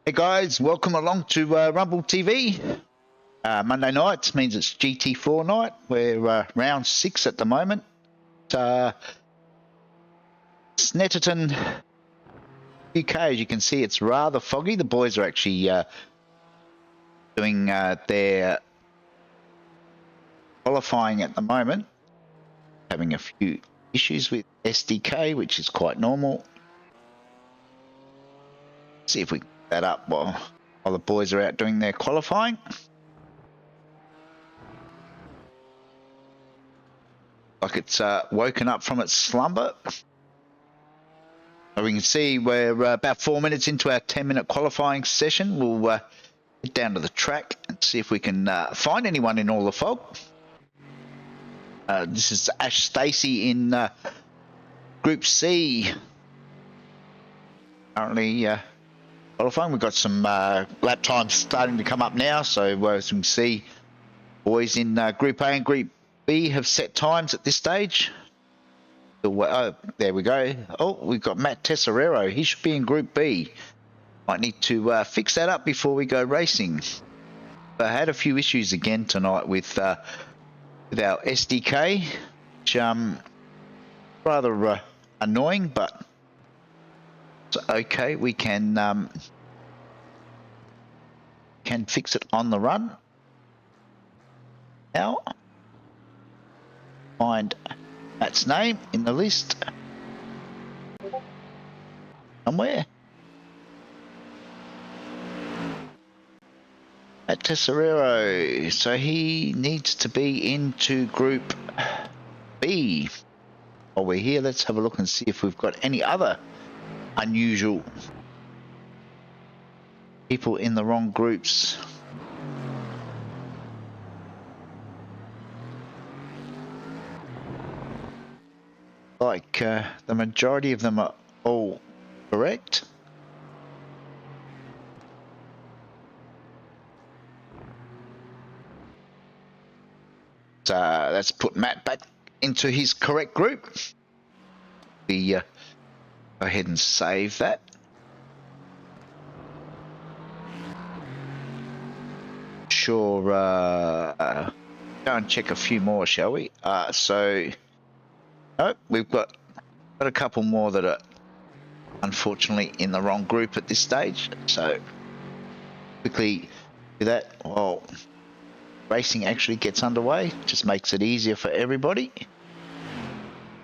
Hey guys, welcome along to Rumble TV. Monday night means it's GT4 night. We're round 6 at the moment. Snetterton, UK. As you can see, it's rather foggy. The boys are actually doing their qualifying at the moment. Having a few issues with SDK, which is quite normal. See if we can that up while the boys are out doing their qualifying. Like it's woken up from its slumber. So we can see we're about 4 minutes into our 10-minute qualifying session. We'll get down to the track and see if we can find anyone in all the fog. This is Ash Stacey in Group C. Currently qualifying. We've got some lap times starting to come up now, so as you can see, boys in Group A and Group B have set times at this stage. Oh, there we go. Oh, we've got Matt Tesserero. He should be in Group B. Might need to fix that up before we go racing. I had a few issues again tonight with our SDK, which rather annoying, but okay, we can fix it on the run. Now, find Matt's name in the list somewhere. Matt Tesserero, so he needs to be into Group B. While we're here, let's have a look and see if we've got any other unusual people in the wrong groups. Like the majority of them are all correct. Let's put Matt back into his correct group. We go ahead and save that. Sure, go and check a few more, shall we? So, nope, we've got a couple more that are unfortunately in the wrong group at this stage. So, quickly do that while racing actually gets underway. Just makes it easier for everybody.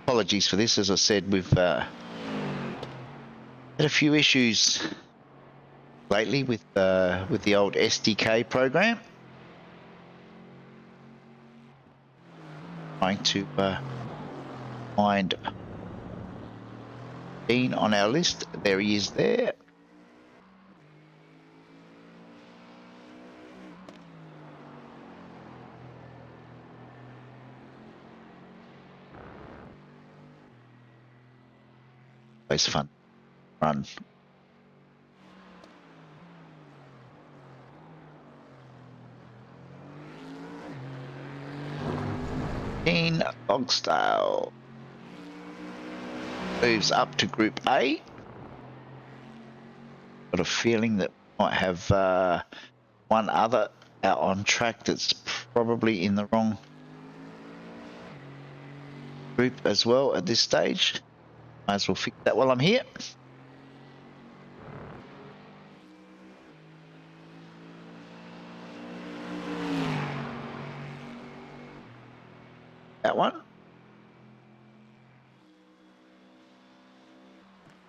Apologies for this, as I said, we've had a few issues lately with the old SDK program. Trying to find Dean on our list. There he is there. It's fun. Run. Dean Bogstyle moves up to Group A. Got a feeling that we might have one other out on track that's probably in the wrong group as well at this stage. Might as well fix that while I'm here. That one.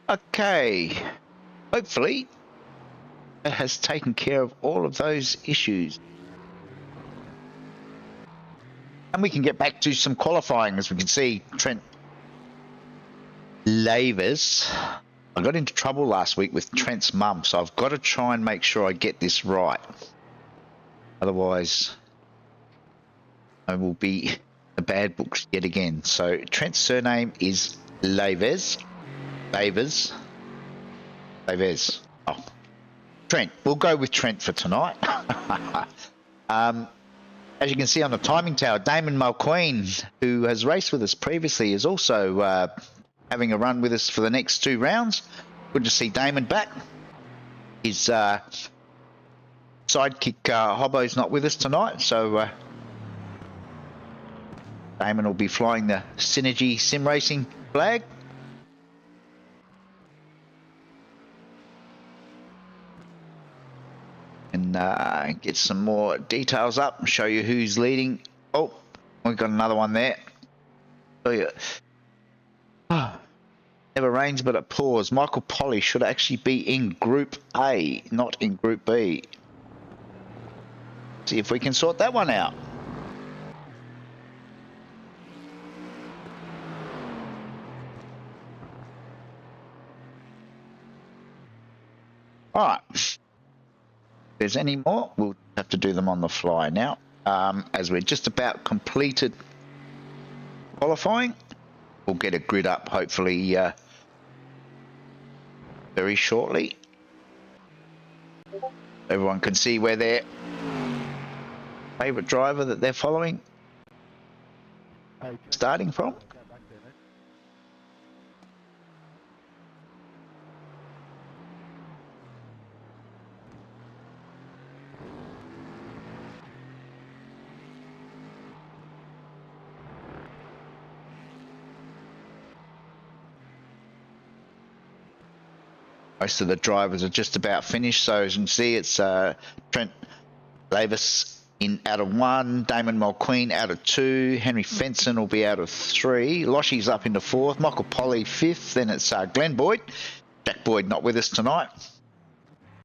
Okay. Hopefully, it has taken care of all of those issues. And we can get back to some qualifying. As we can see, Trent Lavers. I got into trouble last week with Trent's mum, so I've got to try and make sure I get this right. Otherwise, I will be in the bad books yet again. So Trent's surname is Lavers. Lavers. Oh, Trent. We'll go with Trent for tonight. As you can see on the timing tower, Damon Mulqueen, who has raced with us previously, is also having a run with us for the next 2 rounds. Good to see Damon back. his sidekick Hobbo's not with us tonight, so Damon will be flying the Synergy Sim Racing flag. And get some more details up and show you who's leading. Oh, we've got another one there. Oh, yeah. Oh, never rains but it pours. Michael Polly should actually be in Group A, not in Group B. See if we can sort that one out. All right. If there's any more, we'll have to do them on the fly now. As we're just about completed qualifying, we'll get a grid up hopefully very shortly. Everyone can see where their favourite driver that they're following starting from. Most of the drivers are just about finished, so as you can see, it's Trent Davis in out of 1, Damon Mulqueen out of 2, Henry Fenson will be out of 3, Loshy's up into 4th, Michael Polly 5th, then it's Glenn Boyd. Jack Boyd not with us tonight.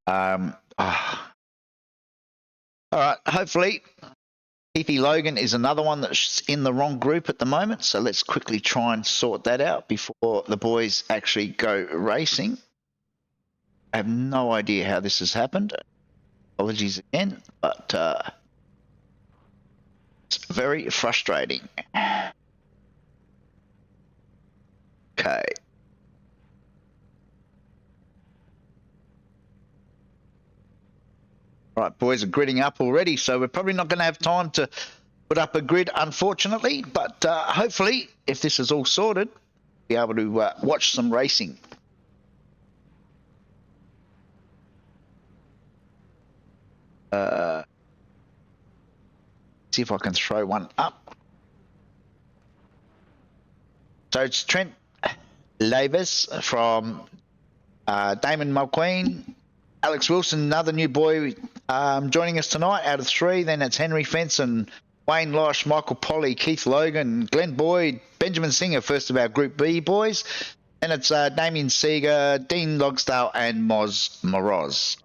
All right, hopefully Keithy Logan is another one that's in the wrong group at the moment, so let's quickly try and sort that out before the boys actually go racing. I have no idea how this has happened. Apologies again, but it's very frustrating. Okay. Right, boys are gridding up already, so we're probably not going to have time to put up a grid, unfortunately, but hopefully, if this is all sorted, we'll be able to watch some racing. See if I can throw one up. So it's Trent Lavis from Damon Mulqueen, Alex Wilson, another new boy joining us tonight out of 3. Then it's Henry Fenson, Wayne Losh, Michael Polly, Keith Logan, Glenn Boyd, Benjamin Singer, first of our Group B boys. And it's Damien Seeger, Dean Logsdale, and Moz Moroz.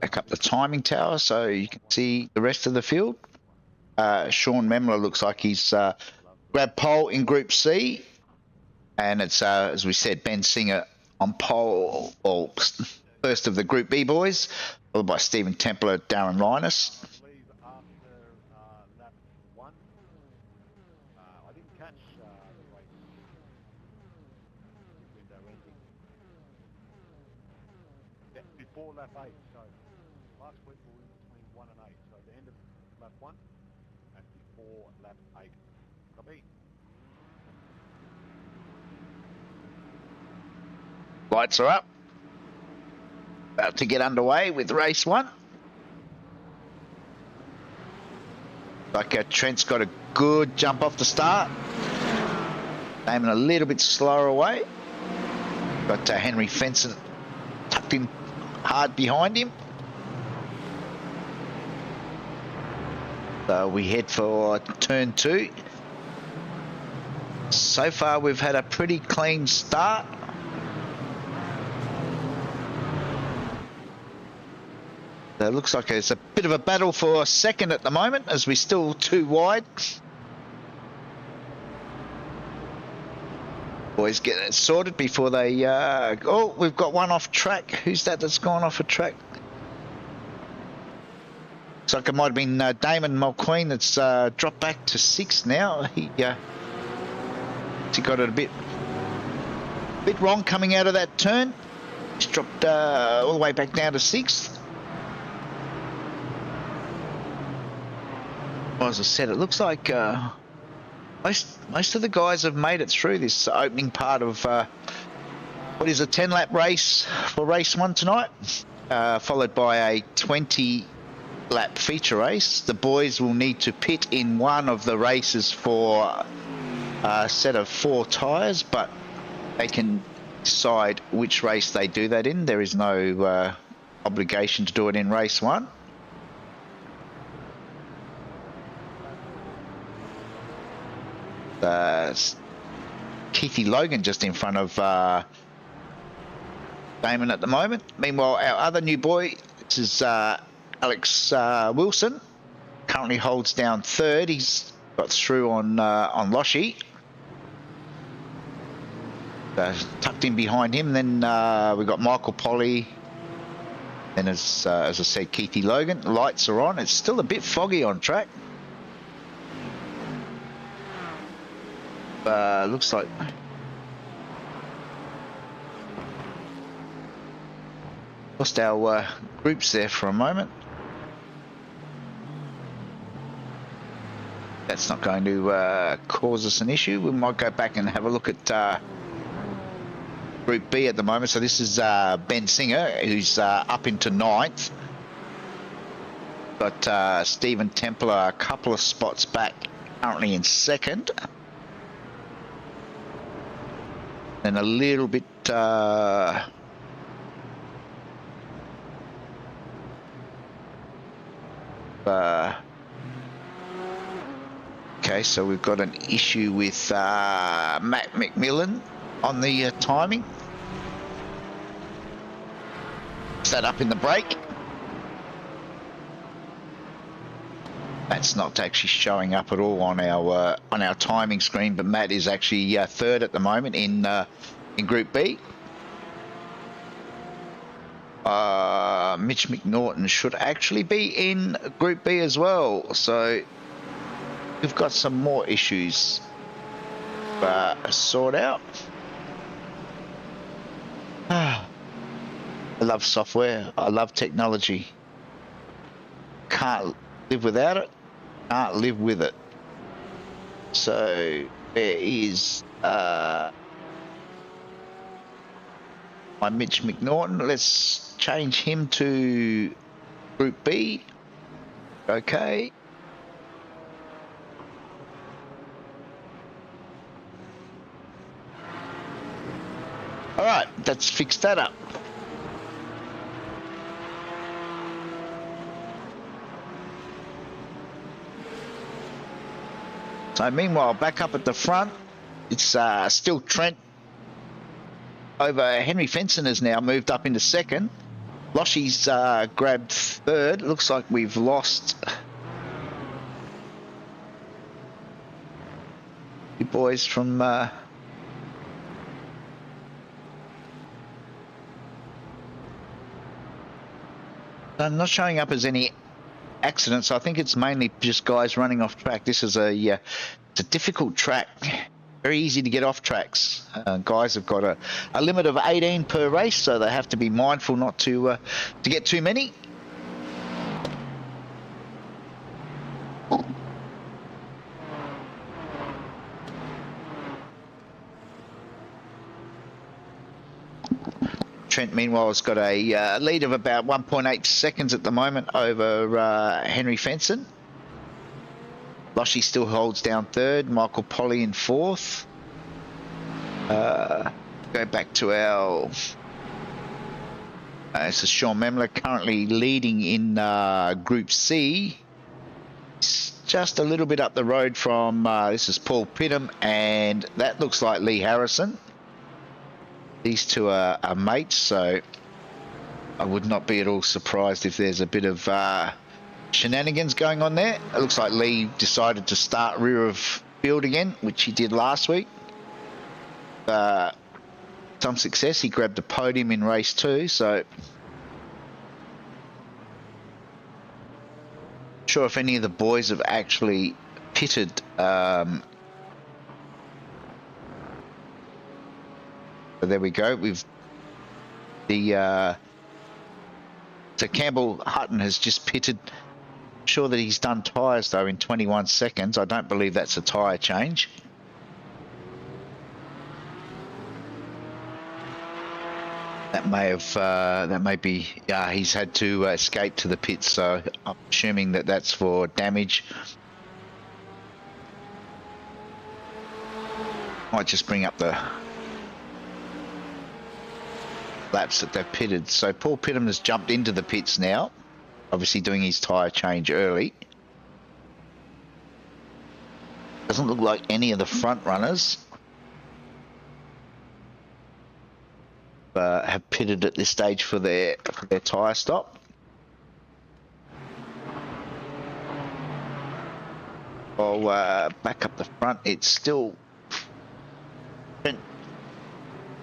Back up the timing tower so you can see the rest of the field. Sean Memler looks like he's grabbed pole in Group C. And it's, as we said, Ben Singer on pole, or first of the Group B boys, followed by Stephen Templer, Darren Linus. Before lap 8, so last week we were between 1 and 8, so the end of lap 1 and before lap 8. Copy. Lights are up. About to get underway with race 1. Like Trent's got a good jump off the start. Damon a little bit slower away. Got Henry Fenson tucked in hard behind him. So we head for turn 2. So far we've had a pretty clean start. So it looks like it's a bit of a battle for second at the moment as we're still 2 wide. Boys get it sorted before they oh, we've got one off track. Who's that that's gone off a track? Looks like it might have been Damon Mulqueen that's dropped back to 6th now. He got it a bit wrong coming out of that turn. He's dropped all the way back down to 6th. Well, as I said, it looks like most of the guys have made it through this opening part of what is a 10-lap race for race 1 tonight, followed by a 20-lap feature race. The boys will need to pit in one of the races for a set of 4 tyres, but they can decide which race they do that in. There is no obligation to do it in race 1. Keithy Logan just in front of Damon at the moment. Meanwhile, our other new boy, this is Alex Wilson, currently holds down 3rd. He's got through on Loshi. Tucked in behind him. Then we've got Michael Polly. And as I said, Keithy Logan. Lights are on. It's still a bit foggy on track. Looks like lost our groups there for a moment. That's not going to cause us an issue. We might go back and have a look at Group B at the moment. So this is Ben Singer, who's up into 9th. Got Stephen Templar a couple of spots back, currently in 2nd. And a little bit okay, so we've got an issue with Matt McMillan on the timing. Is that up in the brake? That's not actually showing up at all on our timing screen, but Matt is actually 3rd at the moment in Group B. Mitch McNaughton should actually be in Group B as well, so we've got some more issues sort out. I love software. I love technology. Can't live without it. Can't live with it. So there is my Mitch McNaughton. Let's change him to Group B. Okay. All right, let's fix that up. So meanwhile, back up at the front, it's still Trent over Henry Fenson has now moved up into 2nd. Loshy's grabbed 3rd. Looks like we've lost the boys from I'm not showing up as any accidents. I think it's mainly just guys running off track. This is it's a difficult track, very easy to get off tracks. Guys have got a limit of 18 per race, so they have to be mindful not to get too many. Trent, meanwhile, has got a lead of about 1.8 seconds at the moment over Henry Fenson. Loshy still holds down 3rd. Michael Polly in 4th. Go back to our... this is Sean Memler currently leading in Group C. It's just a little bit up the road from... this is Paul Pitham, and that looks like Lee Harrison. These two are mates, so I would not be at all surprised if there's a bit of shenanigans going on there. It looks like Lee decided to start rear of field again, which he did last week. Some success. He grabbed a podium in race 2, so not sure if any of the boys have actually pitted. So there we go. We've so Campbell Hutton has just pitted sure that he's done tyres though in 21 seconds. I don't believe that's a tyre change. That may be, he's had to escape to the pits, so I'm assuming that that's for damage. Might just bring up the laps that they've pitted. So Paul Pittam has jumped into the pits now, obviously doing his tyre change early. Doesn't look like any of the front runners have pitted at this stage for their tyre stop. Well, back up the front, it's still Trent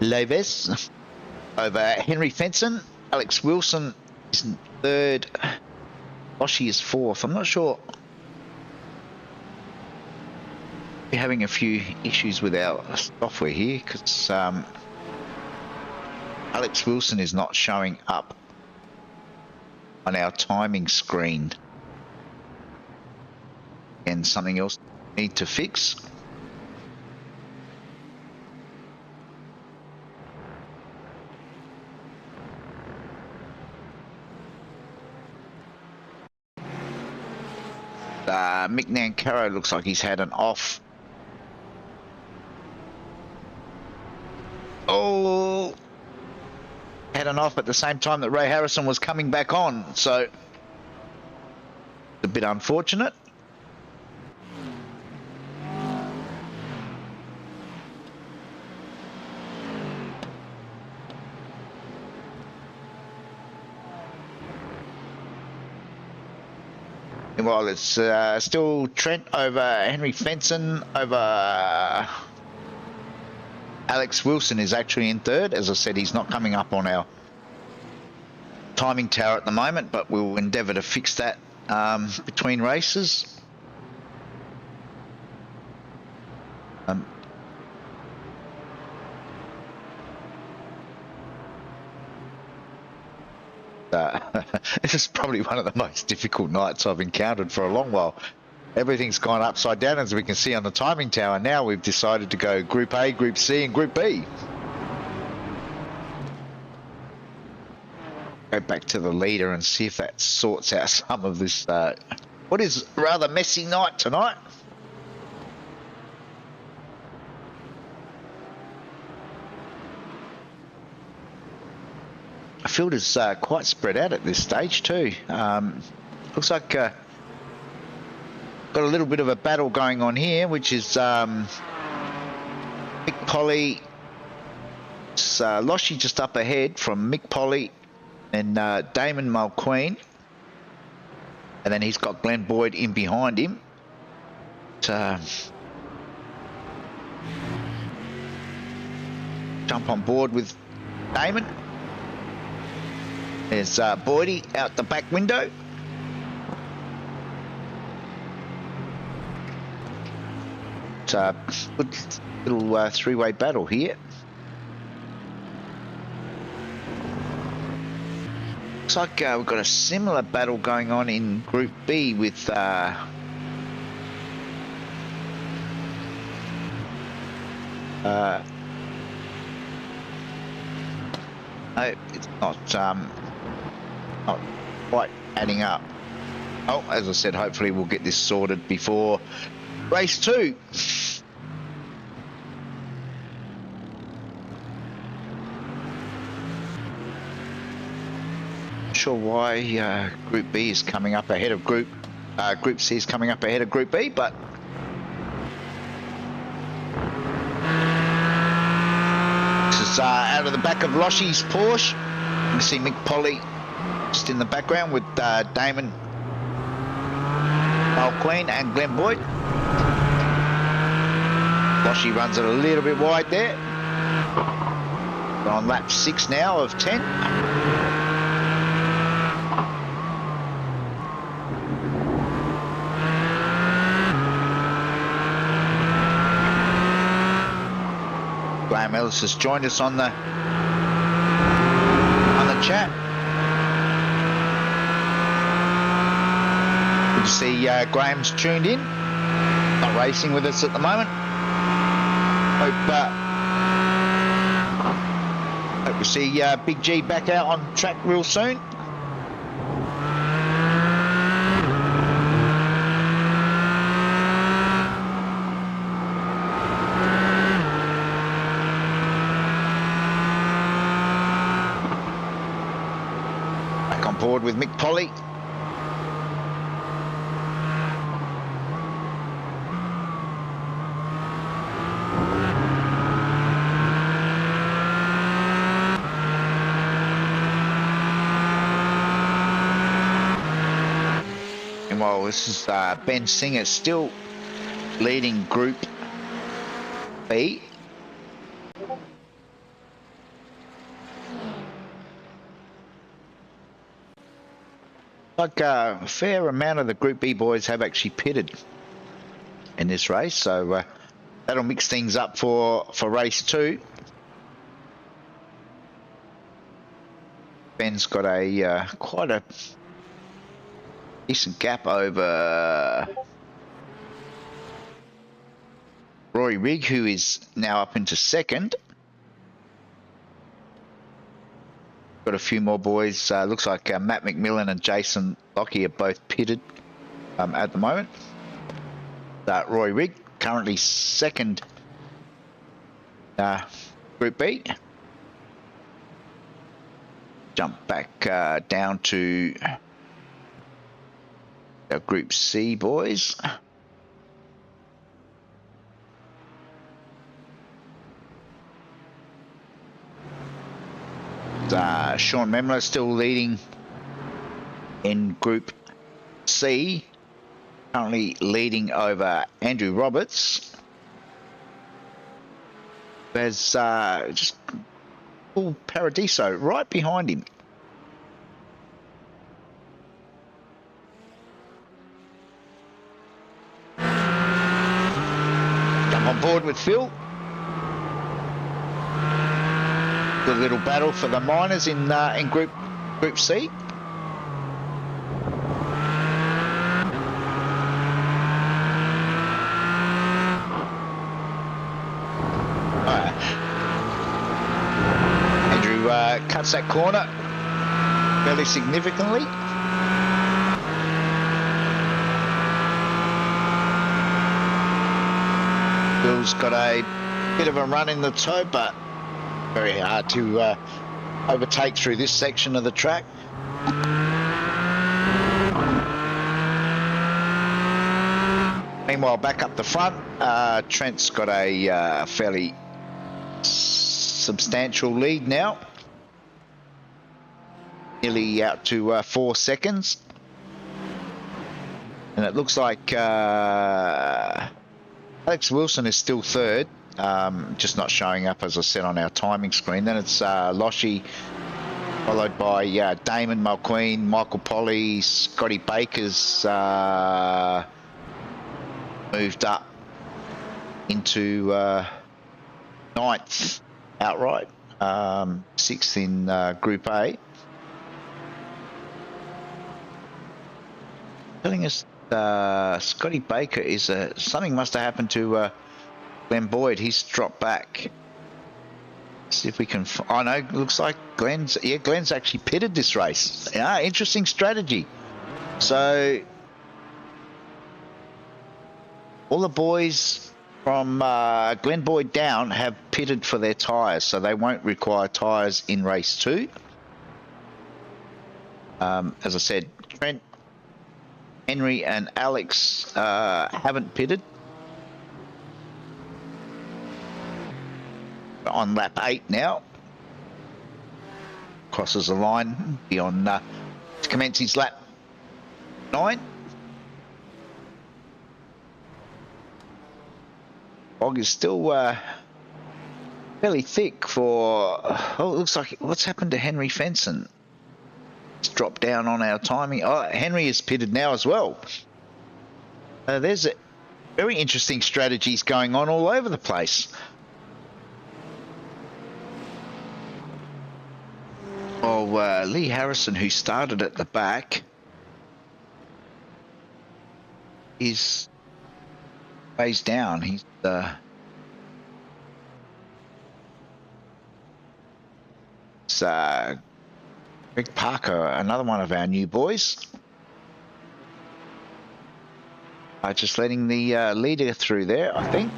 Leves over Henry Fenson. Alex Wilson is in third. Oshie is fourth. I'm not sure. We're having a few issues with our software here because Alex Wilson is not showing up on our timing screen. And something else we need to fix. Mick Nancaro looks like he's had an off. Oh, had an off at the same time that Ray Harrison was coming back on, so a bit unfortunate. Well, it's still Trent over Henry Fenson over Alex Wilson is actually in third. As I said, he's not coming up on our timing tower at the moment, but we'll endeavour to fix that between races. This is probably one of the most difficult nights I've encountered for a long while. Everything's gone upside down, as we can see on the timing tower. Now we've decided to go Group A, Group C and Group B. Go back to the leader and see if that sorts out some of this, what is a rather messy night tonight. The field is quite spread out at this stage too. Looks like got a little bit of a battle going on here, which is Mick Polly, Loshie just up ahead from Mick Polly and Damon Mulqueen, and then he's got Glenn Boyd in behind him. Jump on board with Damon. There's Boydie out the back window. It's a good little three-way battle here. Looks like we've got a similar battle going on in Group B with no, it's not quite adding up. Oh, as I said, hopefully we'll get this sorted before race 2. Not sure why Group B is coming up ahead of Group C is coming up ahead of Group B, but this is out of the back of Loshie's Porsche. You can see Mick Polly just in the background with Damon Mulqueen and Glenn Boyd. Loshie runs it a little bit wide there. We're on lap 6 now of 10. Graham Ellis has joined us on the chat. Good to see Graham's tuned in. Not racing with us at the moment. Hope to see Big G back out on track real soon. Back on board with Mick Polly. Well, this is Ben Singer still leading Group B. Like a fair amount of the Group B boys have actually pitted in this race, so that'll mix things up for race 2. Ben's got a quite a decent gap over Roy Rigg, who is now up into 2nd. Got a few more boys. Looks like Matt McMillan and Jason Lockie are both pitted at the moment. Roy Rigg currently 2nd Group B. Jump back down to our Group C boys. Sean Memler still leading in Group C, currently leading over Andrew Roberts. There's just full Paradiso right behind him. On board with Phil. The little battle for the minors in Group C. Andrew cuts that corner fairly significantly. Phil's got a bit of a run in the toe, but very hard to overtake through this section of the track. Meanwhile, back up the front, Trent's got a fairly substantial lead now. Nearly out to 4 seconds. And it looks like Alex Wilson is still 3rd, just not showing up, as I said, on our timing screen. Then it's Loshi, followed by Damon Mulqueen, Michael Polly, Scotty Baker's moved up into 9th outright, 6th in Group A. Telling us Scotty Baker is something must have happened to Glenn Boyd. He's dropped back. See if we can. Oh no, looks like Glenn's actually pitted this race. Yeah, interesting strategy. So all the boys from Glenn Boyd down have pitted for their tyres, so they won't require tyres in race 2. As I said, Trent, Henry and Alex haven't pitted. On lap 8 now. Crosses the line beyond to commence his lap 9. Fog is still fairly thick for... Oh, it looks like... What's happened to Henry Fenson? It's dropped down on our timing. Oh, Henry is pitted now as well. There's very interesting strategies going on all over the place. Oh, Lee Harrison, who started at the back, is ways down. He's Greg Parker, another one of our new boys. Just letting the leader through there, I think.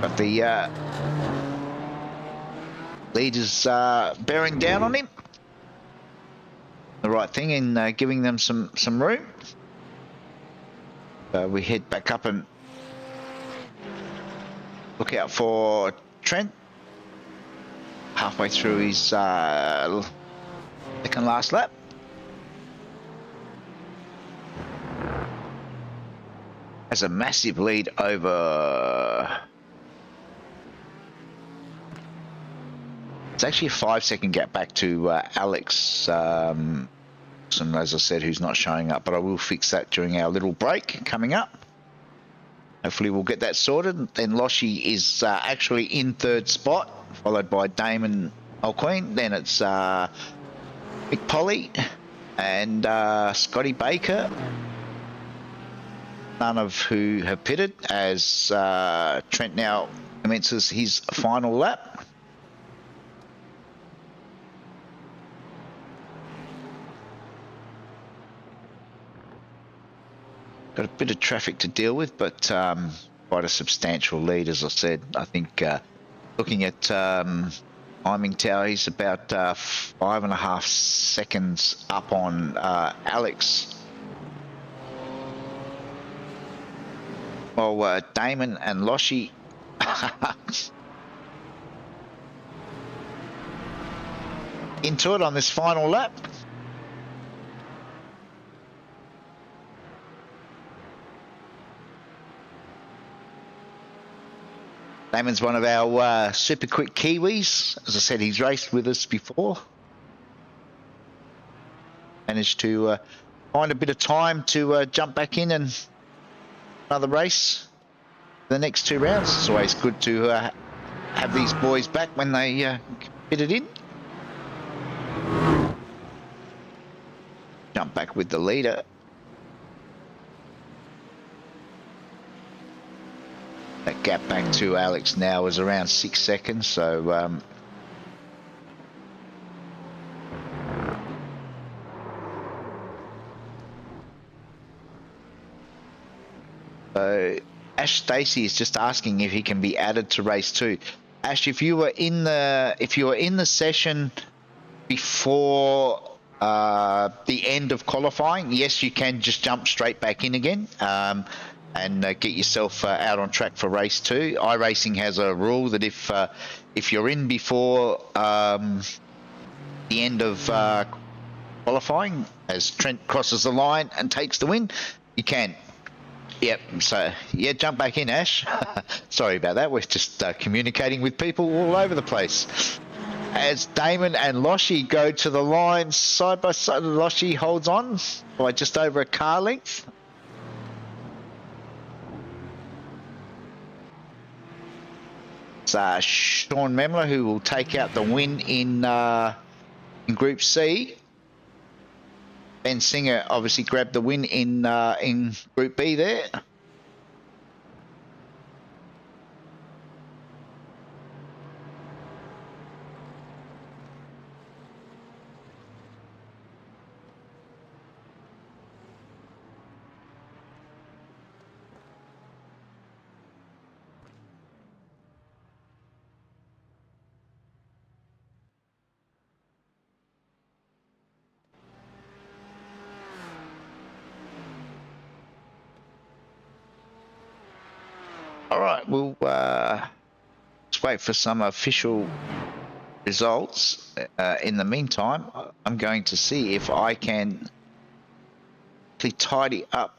But the leader's bearing down on him. The right thing in giving them some room. We head back up and look out for Trent. Halfway through his second last lap. Has a massive lead over. It's actually a 5-second gap back to Alex. And as I said, who's not showing up, but I will fix that during our little break coming up. Hopefully we'll get that sorted. Then Loshi is actually in third spot, followed by Damon O'Queen. Then it's Mick Polly and Scotty Baker, none of who have pitted, as Trent now commences his final lap. Got a bit of traffic to deal with, but quite a substantial lead, as I said. I think looking at timing tower, he's about 5.5 seconds up on Alex. Well, Damon and Loshi into it on this final lap. Damon's one of our super quick Kiwis. As I said, he's raced with us before. Managed to find a bit of time to jump back in and another race for the next 2 rounds. It's always good to have these boys back when they fit it in. Jump back with the leader. That gap back to Alex now is around 6 seconds, so Ash Stacey is just asking if he can be added to race 2. Ash, if you were in the session before the end of qualifying, yes, you can just jump straight back in again. And get yourself out on track for race 2. iRacing has a rule that if you're in before the end of qualifying, as Trent crosses the line and takes the win, you can. Yep. So yeah, jump back in, Ash. Sorry about that. We're just communicating with people all over the place. As Damon and Loshi go to the line side by side, Loshi holds on by just over a car length. Sean Memler, who will take out the win in Group C. Ben Singer obviously grabbed the win in Group B there. All right, we'll just wait for some official results. In the meantime, I'm going to see if I can tidy up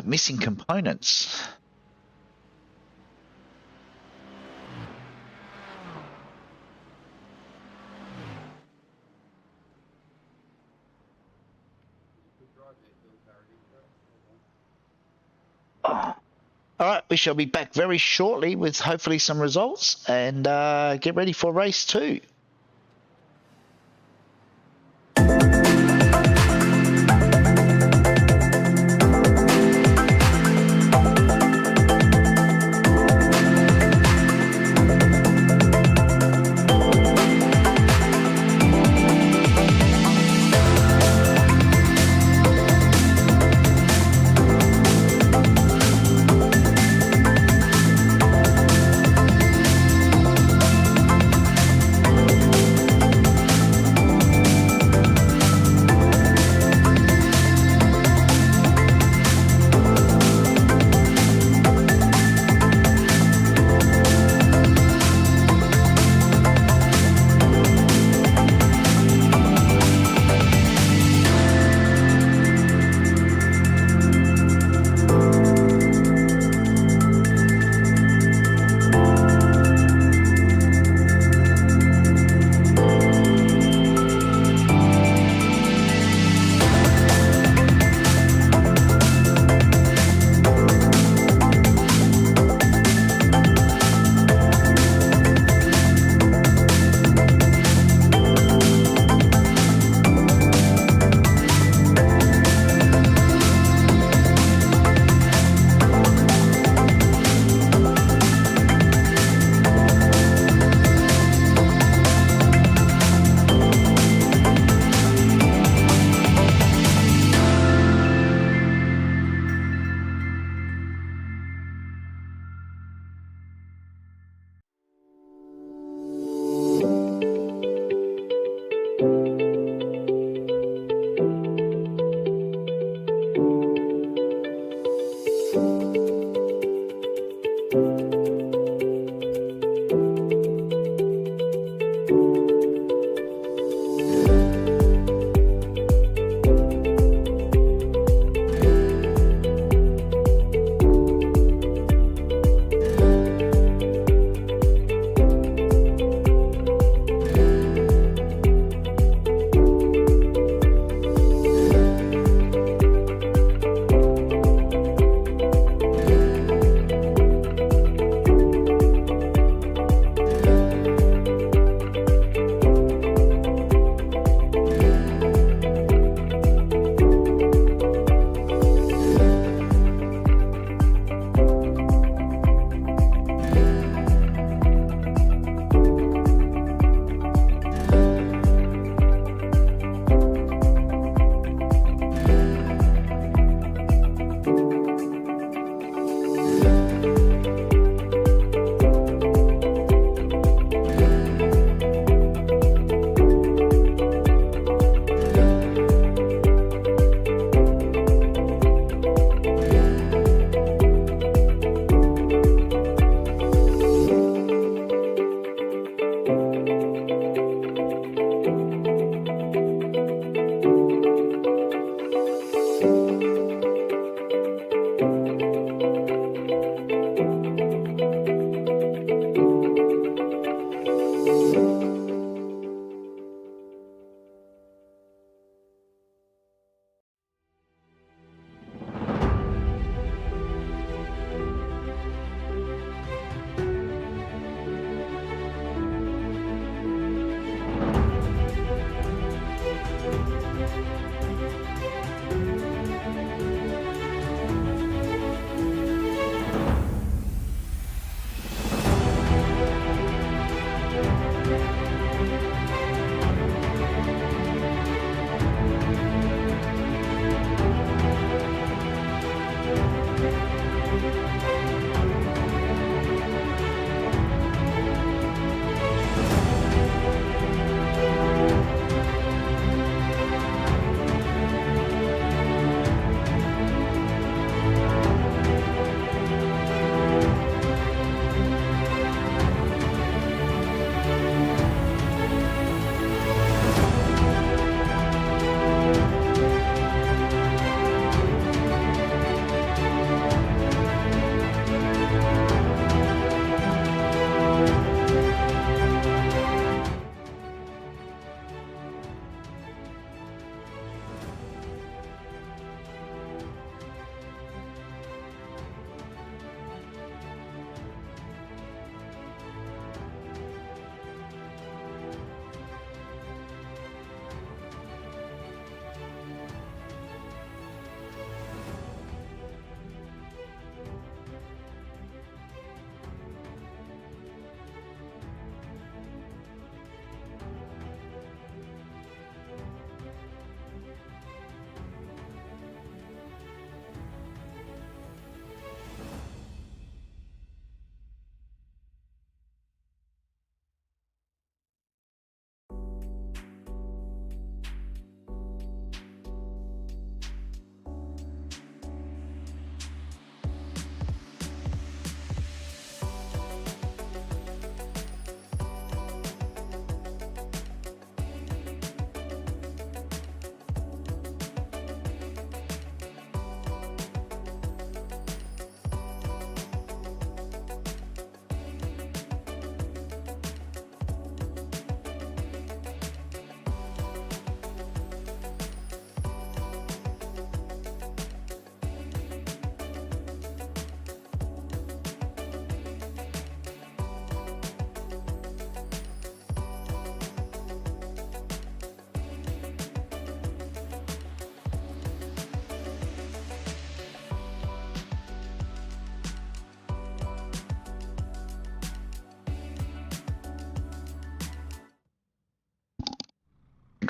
missing components. All right, we shall be back very shortly with hopefully some results and get ready for race 2.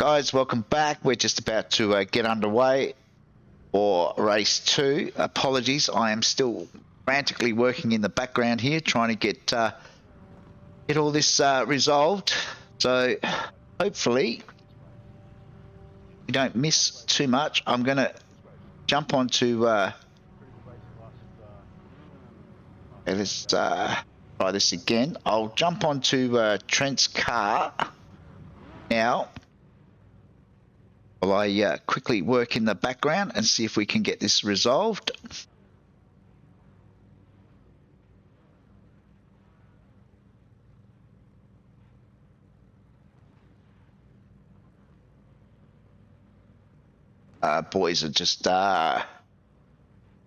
guys, welcome back. We're just about to get underway for race 2. Apologies, I am still frantically working in the background here, trying to get all this resolved. So hopefully we don't miss too much. I'm going to jump onto. Let's try this again. I'll jump onto Trent's car now. While I quickly work in the background and see if we can get this resolved. Boys are just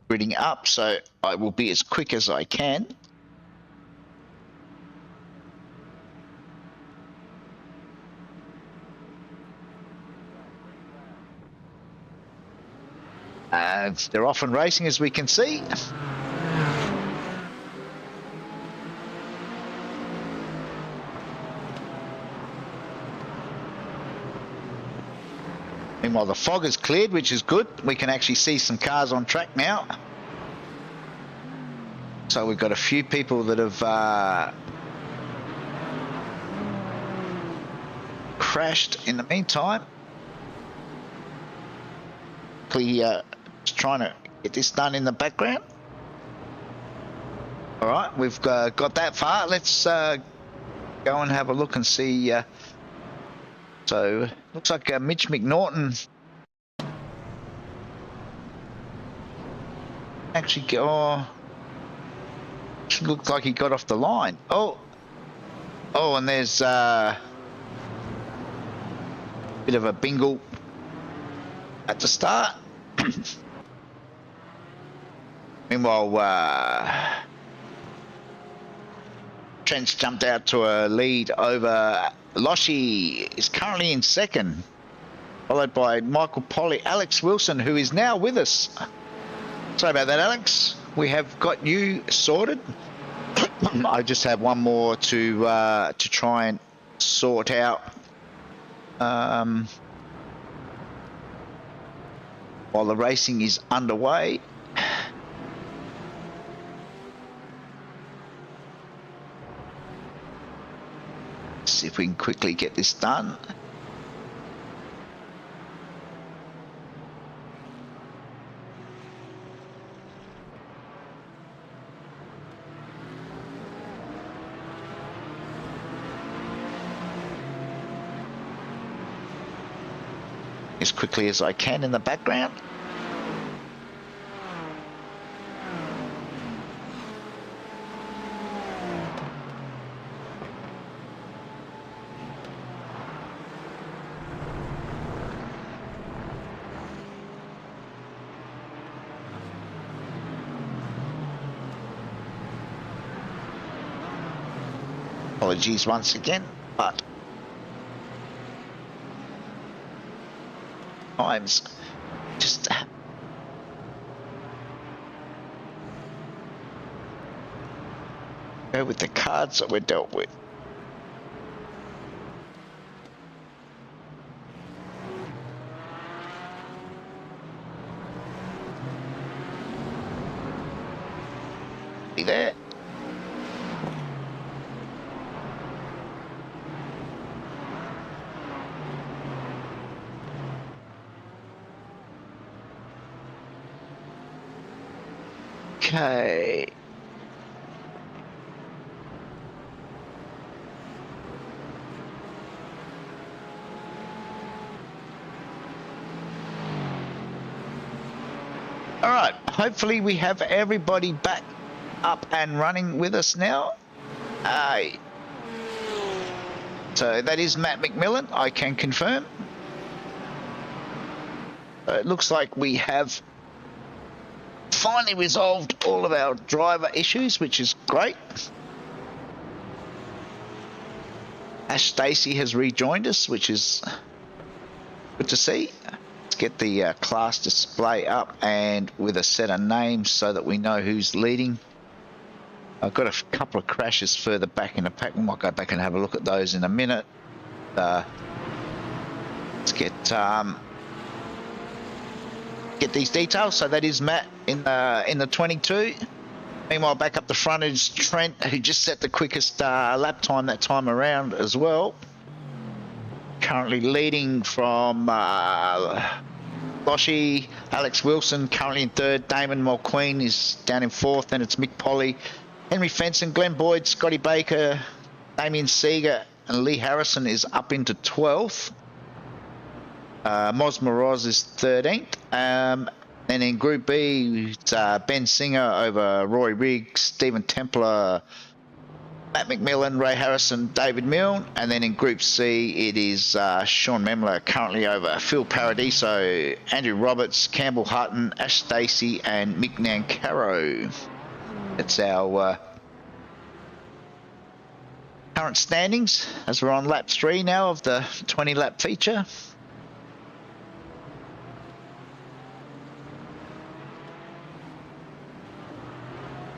gritting up, so I will be as quick as I can. They're off and racing, as we can see. Meanwhile, the fog is cleared, which is good. We can actually see some cars on track now. So we've got a few people that have crashed in the meantime. Just trying to get this done in the background. All right, we've got that far. Let's go and have a look and see. So looks like Mitch McNaughton actually looks like he got off the line. Oh, and there's a bit of a bingle at the start. Meanwhile, Trent's jumped out to a lead over Loshi, is currently in second, followed by Michael Polly, Alex Wilson, who is now with us. Sorry about that, Alex. We have got you sorted. I just have one more to try and sort out. While the racing is underway. See if we can quickly get this done. As quickly as I can in the background. Apologies once again, but times just go with the cards that we're dealt with. See there? Okay. All right, hopefully we have everybody back up and running with us now. So that is Matt McMillan, I can confirm. It looks like we have finally resolved all of our driver issues, which is great. Ash Stacey has rejoined us, which is good to see. Let's get the class display up and with a set of names so that we know who's leading. I've got a couple of crashes further back in the pack. We might go back and have a look at those in a minute. get these details. So that is Matt in the 22. Meanwhile, back up the front is Trent, who just set the quickest lap time that time around as well. Currently leading from Loshy, Alex Wilson currently in third. Damon Mulqueen is down in fourth. Then it's Mick Polly, Henry Fenson, Glenn Boyd, Scotty Baker, Damien Seeger, and Lee Harrison is up into 12th. Moz Moroz is 13th. And in Group B, it's Ben Singer over Roy Riggs, Stephen Templar, Matt McMillan, Ray Harrison, David Milne. And then in Group C, it is Sean Memler currently over Phil Paradiso, Andrew Roberts, Campbell Hutton, Ash Stacey, and Mick Nancaro. That's our current standings as we're on lap 3 now of the 20-lap feature.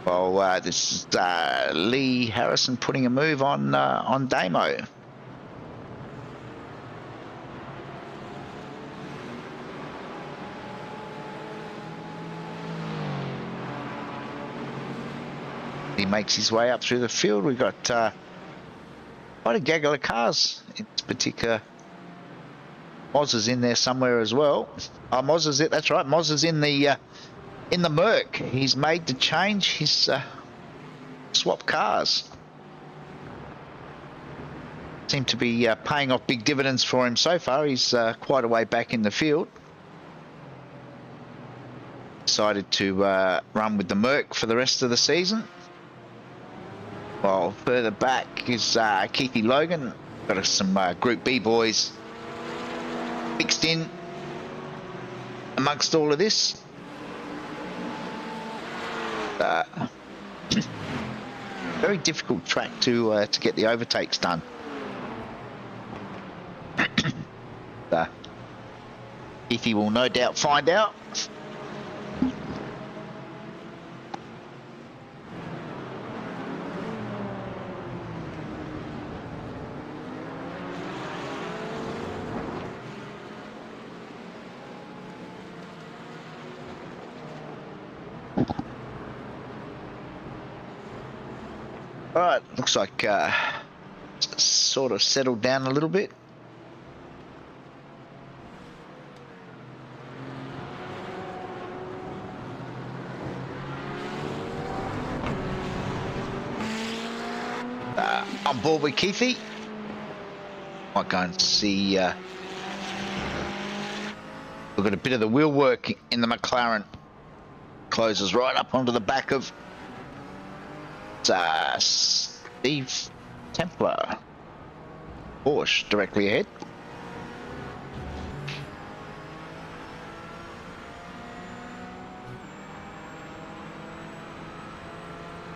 Well, this is Lee Harrison putting a move on Damo. He makes his way up through the field. We've got quite a gaggle of cars in this particular. Moz is in there somewhere as well. Oh, Moz is it? That's right. Moz is in the Merc. He's made the change. He's swapped cars. Seem to be paying off big dividends for him so far. He's quite a way back in the field. Decided to run with the Merc for the rest of the season. While further back is Keithy Logan. Got some Group B boys mixed in amongst all of this. Very difficult track to get the overtakes done. Keithy will no doubt find out. Alright, looks like it's sort of settled down a little bit. On board with Keithy. Might go and see. We've got a bit of the wheel work in the McLaren. Closes right up onto the back of Steve Templar. Porsche directly ahead.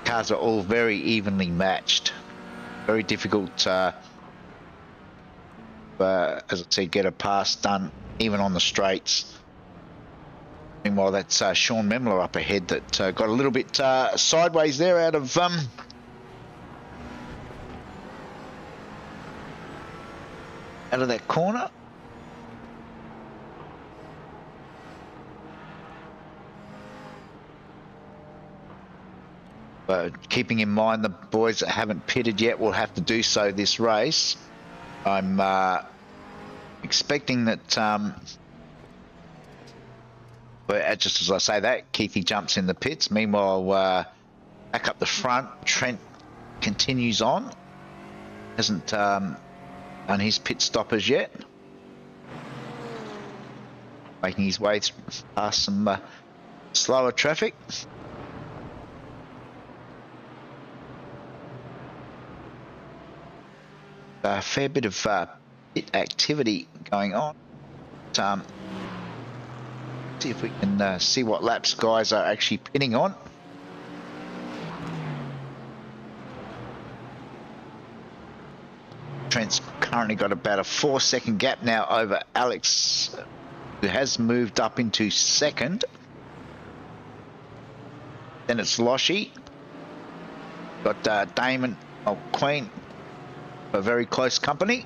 Cars are all very evenly matched. Very difficult, as I said, get a pass done even on the straights. Meanwhile, that's Sean Memler up ahead that got a little bit sideways there out of that corner. But keeping in mind the boys that haven't pitted yet will have to do so this race. I'm expecting that. But just as I say that, Keithy jumps in the pits. Meanwhile, back up the front, Trent continues on. Hasn't done his pit stoppers yet. Making his way past some slower traffic. A fair bit of pit activity going on. See if we can see what laps guys are actually pitting on. Trent's currently got about a 4-second gap now over Alex, who has moved up into second. Then it's Loshy. Got Damon Queen, a very close company.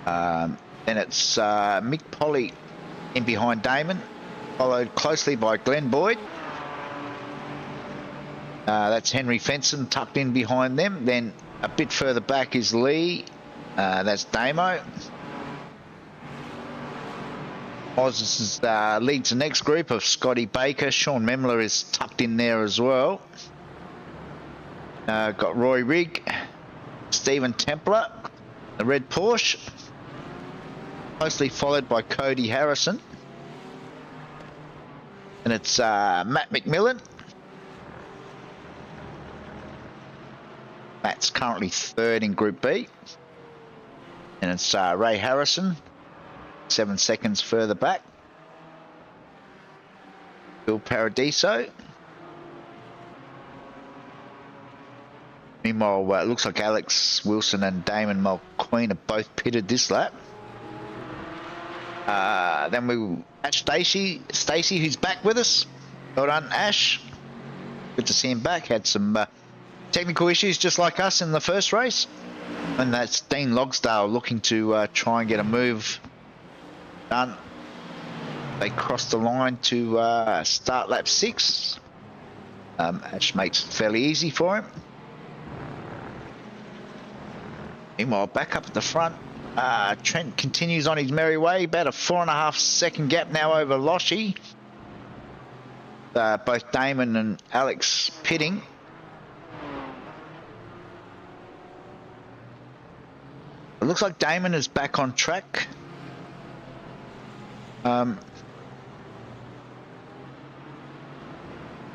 Then it's Mick Polly in behind Damon, followed closely by Glenn Boyd. That's Henry Fenson tucked in behind them. Then a bit further back is Lee. That's Damo. Oz leads the next group of Scotty Baker. Sean Memler is tucked in there as well. Got Roy Rigg, Stephen Templer, the red Porsche, closely followed by Cody Harrison. And it's Matt McMillan. Matt's currently third in Group B. And it's Ray Harrison, 7 seconds further back. Bill Paradiso. Meanwhile, it looks like Alex Wilson and Damon Mulqueen are both pitted this lap. Then Ash Stacey, who's back with us. Well done, Ash. Good to see him back. Had some technical issues just like us in the first race. And that's Dean Logsdale looking to try and get a move done. They crossed the line to start lap 6. Ash makes it fairly easy for him. Meanwhile, back up at the front, Trent continues on his merry way. About a 4.5 second gap now over Loshi. Both Damon and Alex pitting. It looks like Damon is back on track.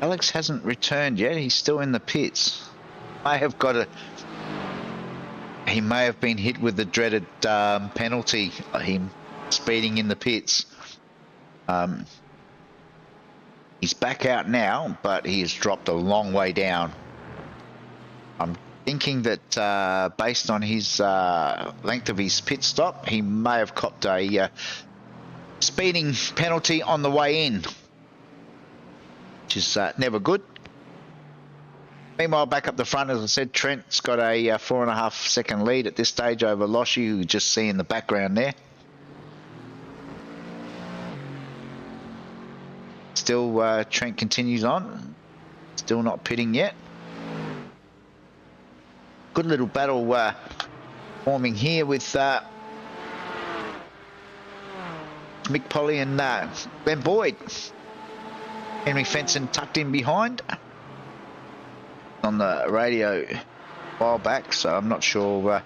Alex hasn't returned yet. He's still in the pits. He may have been hit with the dreaded penalty, him speeding in the pits. He's back out now, but he has dropped a long way down. I'm thinking that based on his length of his pit stop, he may have copped a speeding penalty on the way in, which is never good. Meanwhile, back up the front, as I said, Trent's got a 4.5 second lead at this stage over Loshi, who you just see in the background there. Still, Trent continues on. Still not pitting yet. Good little battle forming here with Mick Polly and Ben Boyd. Henry Fenson tucked in behind on the radio a while back, so I'm not sure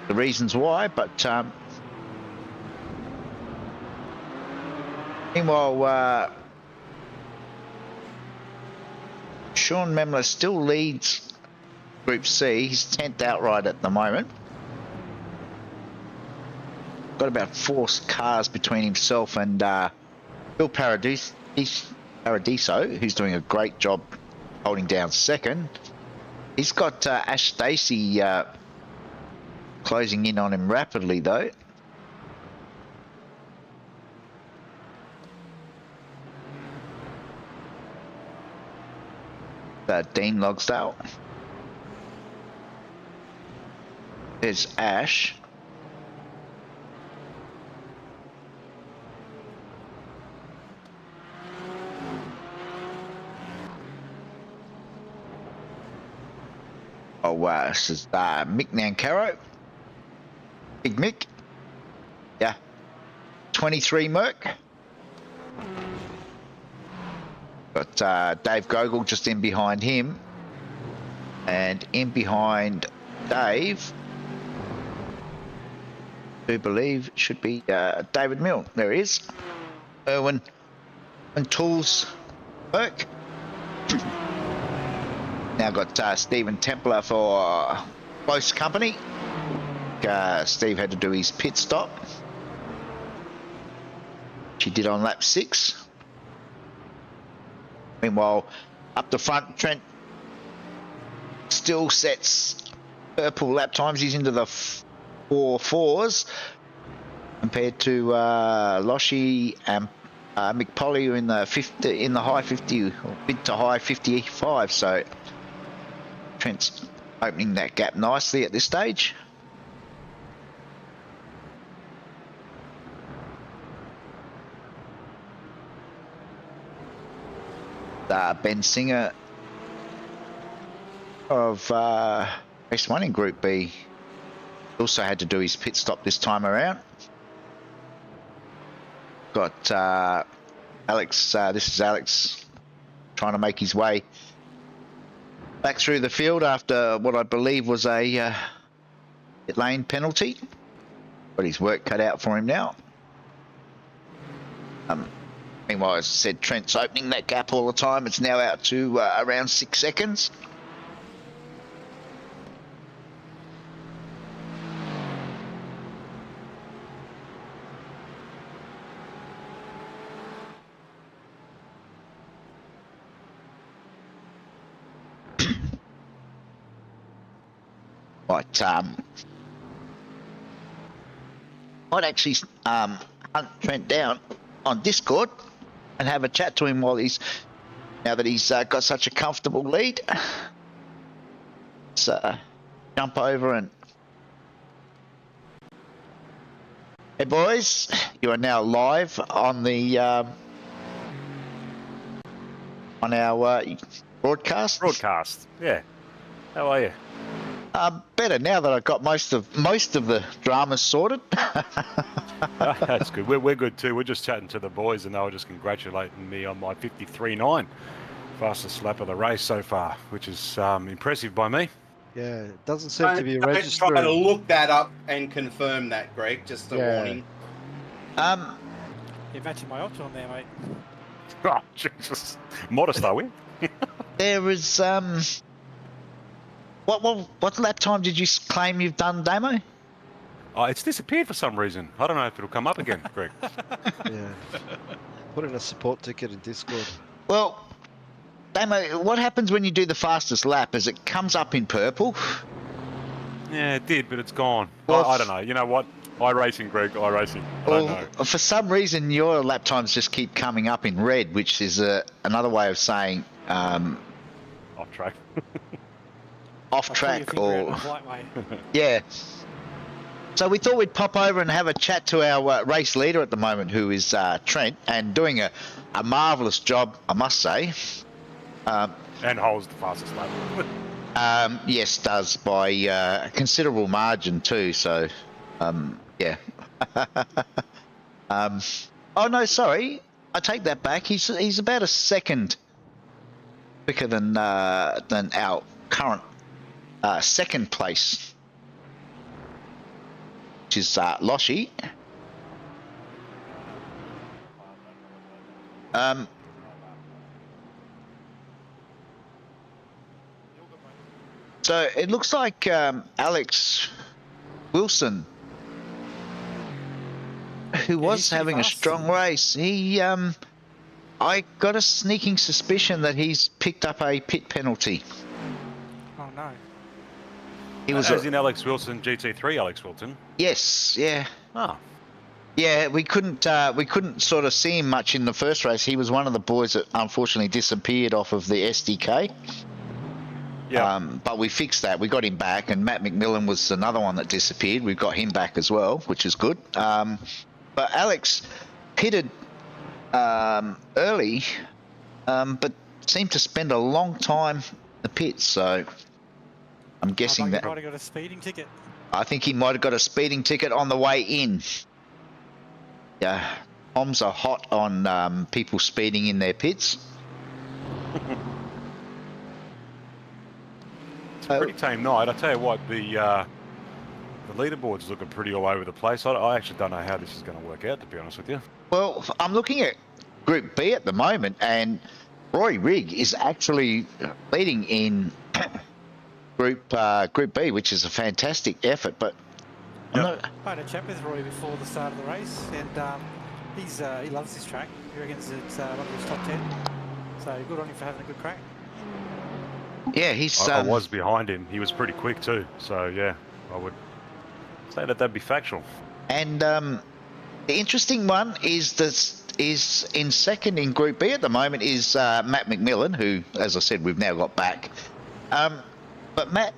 the reasons why, but meanwhile, Sean Memler still leads Group C. He's 10th outright at the moment. Got about 4 cars between himself and Bill Paradiso, who's doing a great job holding down second. He's got Ash Stacey closing in on him rapidly, though. Dean Logsdale. There's Ash. This is Mick Nancaro. Big Mick. Yeah. 23 Merc. Got Dave Gogol just in behind him. And in behind Dave, I do believe should be David Milne. There he is. Irwin and Tools Merc. Now got Stephen Templer for close company. Steve had to do his pit stop, which he did on lap 6. Meanwhile, up the front, Trent still sets purple lap times. He's into the 4.4s compared to Loshi and Mick Polly, who in the high 50, or mid to high 55. So Trent's opening that gap nicely at this stage. Ben Singer of race 1 in Group B also had to do his pit stop this time around. Got Alex, this is Alex trying to make his way back through the field after what I believe was a pit lane penalty. But his work cut out for him now. Meanwhile, as I said, Trent's opening that gap all the time. It's now out to around 6 seconds. But might actually hunt Trent down on Discord and have a chat to him while now that he's got such a comfortable lead. Let's jump over and... Hey boys, you are now live on the on our broadcast. Yeah. How are you? Better now that I've got most of the dramas sorted. That's good. We're good too. We're just chatting to the boys, and they were just congratulating me on my 53.9, fastest lap of the race so far, which is impressive by me. Yeah, it doesn't seem to be registered. Try to look that up and confirm that, Greg. Just a warning. You're matching my odds on there, mate. Oh, Jesus. Modest, are we? There was what lap time did you claim you've done, Damo? Oh, it's disappeared for some reason. I don't know if it'll come up again, Greg. Yeah. Put in a support ticket in Discord. Well, Damo, what happens when you do the fastest lap is it comes up in purple? Yeah, it did, but it's gone. Well, I don't know. You know what? iRacing, Greg, iRacing. I don't know. For some reason, your lap times just keep coming up in red, which is another way of saying... off track. Off track or... Yeah. So we thought we'd pop over and have a chat to our race leader at the moment, who is Trent, and doing a marvellous job, I must say. And holds the fastest lap. Yes, does by a considerable margin too. So, yeah. Oh no, sorry, I take that back. He's about a second quicker than our current second place, which is Loshi. So it looks like Alex Wilson, who was having a strong race, I got a sneaking suspicion that he's picked up a pit penalty. Oh no. He was as in Alex Wilson, GT3 Alex Wilson. Yes, yeah. Oh. Yeah, we couldn't sort of see him much in the first race. He was one of the boys that unfortunately disappeared off of the SDK. Yeah. But we fixed that. We got him back, and Matt McMillan was another one that disappeared. We got him back as well, which is good. But Alex pitted early, but seemed to spend a long time in the pits. So I'm guessing that he might have got a speeding ticket. I think he might have got a speeding ticket on the way in. Yeah, Poms are hot on people speeding in their pits. It's a pretty tame night. I tell you what, the leaderboard's looking pretty all over the place. I actually don't know how this is going to work out, to be honest with you. Well, I'm looking at Group B at the moment, and Roy Rigg is actually leading in Group B, which is a fantastic effort. But I had a chat with Roy before the start of the race, and he loves this track. He reckons it's one of his top 10. So good on him for having a good crack. Yeah, he's. I was behind him. He was pretty quick too. So yeah, I would say that'd be factual. And the interesting one is in second in Group B at the moment is Matt McMillan, who, as I said, we've now got back. But Matt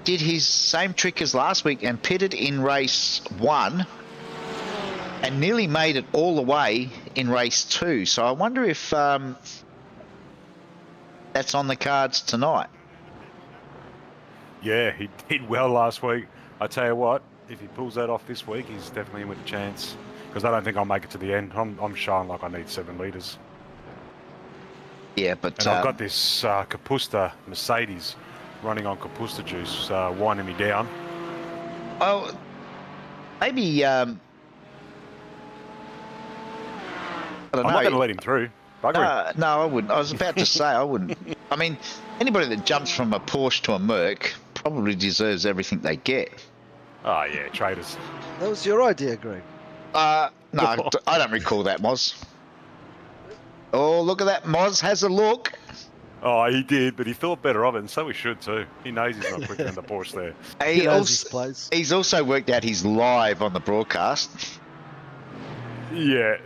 did his same trick as last week and pitted in race 1 and nearly made it all the way in race 2. So I wonder if that's on the cards tonight. Yeah, he did well last week. I tell you what, if he pulls that off this week, he's definitely in with a chance. Because I don't think I'll make it to the end. I'm showing like I need 7 litres. Yeah, but And I've got this Kapusta Mercedes running on Kapusta juice, winding me down. oh, maybe I don't I'm know. not going to let him through. Bugger him. No, I wouldn't. I was about to say I wouldn't. I mean, anybody that jumps from a Porsche to a Merc probably deserves everything they get. Oh, yeah, traders. That was your idea, Greg. No, I don't recall that, Moz. Oh, look at that. Moz has a look. Oh, he did, but he thought better of it, and so he should too. He knows he's not quicker than the Porsche there. He knows his place. He's also worked out he's live on the broadcast. Yeah,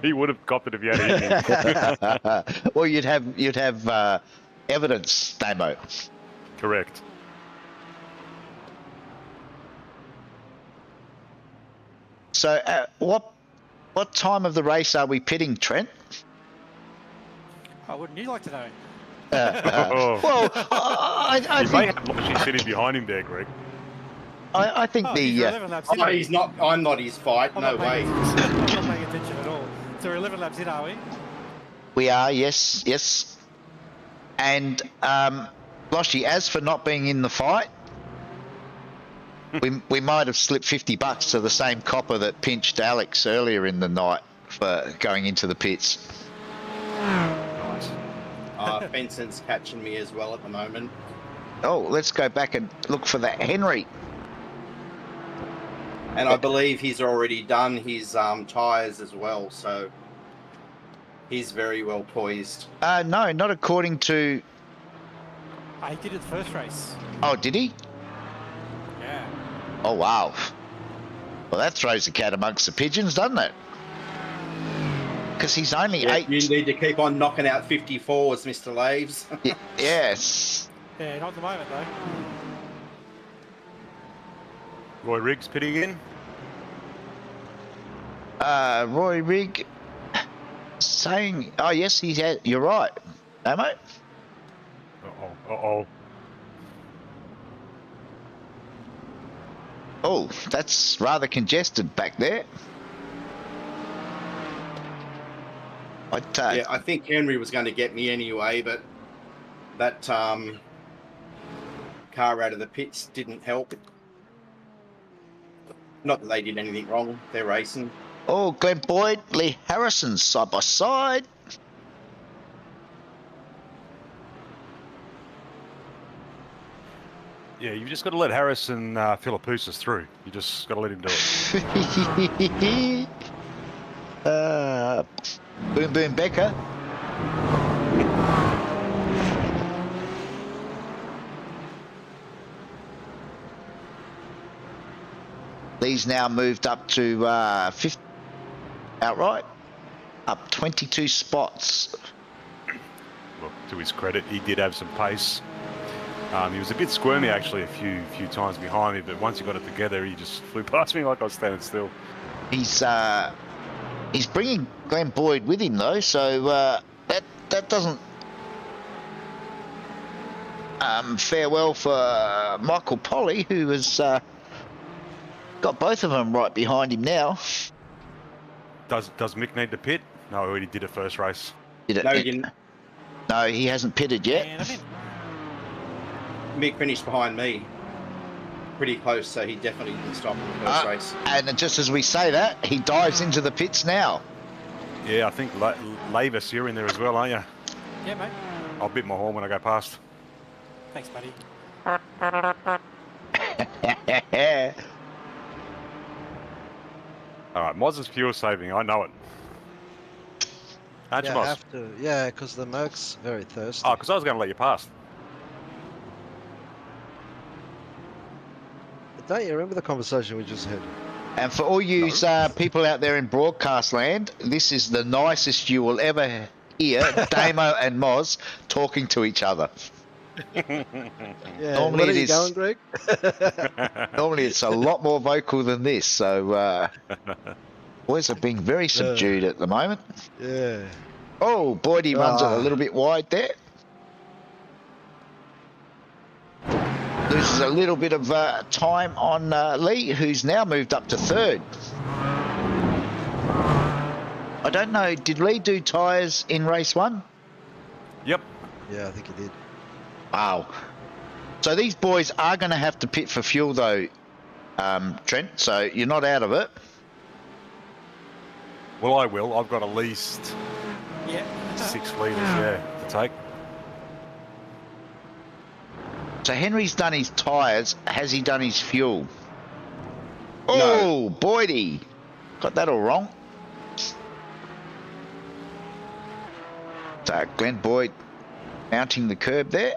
he would have copped it if he had hit me. Well, you'd have evidence, Damo. Correct. So, what time of the race are we pitting, Trent? Oh, wouldn't you like to know? Well, I He may think have Lottie sitting behind him there, Greg. I think He's the 11 laps in. Oh, he's not. I'm not his fight. I'm No not way. paying attention. I'm not paying attention at all. So we're 11 laps in, are we? we are yes, and Loshy, as for not being in the fight, we might have slipped $50 to the same copper that pinched Alex earlier in the night for going into the pits. Nice. Benson's catching me as well at the moment. Oh, let's go back and look for that Henry. And I believe he's already done his tyres as well, so he's very well poised. No, not according to. He did it the first race. Oh, did he? Yeah. Oh, wow. Well, that throws the cat amongst the pigeons, doesn't it? Because he's only Yeah, 8. you need to keep on knocking out 54s, Mr. Laves. Yes. Yeah, not at the moment, though. Roy Riggs pitting in. Roy Rigg saying, oh, yes, he had. You're right. Am I? Uh-oh. Oh, that's rather congested back there. Yeah, I think Henry was going to get me anyway, but that car out of the pits didn't help. Not that they did anything wrong. They're racing. Oh, Glenn Boyd, Lee Harrison, side by side. Yeah, you've just got to let Harrison Philippoussis through. You just got to let him do it. Boom Boom Becker. Lee's now moved up to 5th outright, up 22 spots. Look, to his credit, he did have some pace. He was a bit squirmy actually a few times behind me, but once he got it together, he just flew past me like I was standing still. He's bringing Glenn Boyd with him though, so that doesn't fare well for Michael Polly, who has got both of them right behind him now. Does Mick need to pit? No, he already did it first race. No, he didn't. No, he hasn't pitted yet. And I'm in. Mick finished behind me. Pretty close, so he definitely didn't stop in the first race. And just as we say that, he dives into the pits now. Yeah, I think Lavis, you're in there as well, aren't you? Yeah, mate. I'll bit my horn when I go past. Thanks, buddy. All right, Moz is fuel saving. I know it. Aren't you, Yeah, Moz? have to. Yeah, because the Merc's very thirsty. Oh, because I was going to let you pass. Don't you remember the conversation we just had? And for all you people out there in broadcast land, this is the nicest you will ever hear Damo and Moz talking to each other. Yeah. Normally Where are it you is- going, Greg? Normally it's a lot more vocal than this, so boys are being very subdued at the moment. Yeah. Oh, Boyd, he runs it a little bit wide there. Loses a little bit of time on Lee, who's now moved up to third. I don't know, did Lee do tyres in race 1? Yep. Yeah, I think he did. Wow. So these boys are going to have to pit for fuel though, Trent, so you're not out of it. Well, I will. I've got at least Yeah. 6 litres, yeah, to take. So Henry's done his tyres, has he done his fuel? Oh, Boydie, got that all wrong. So Glenn Boyd mounting the curb there.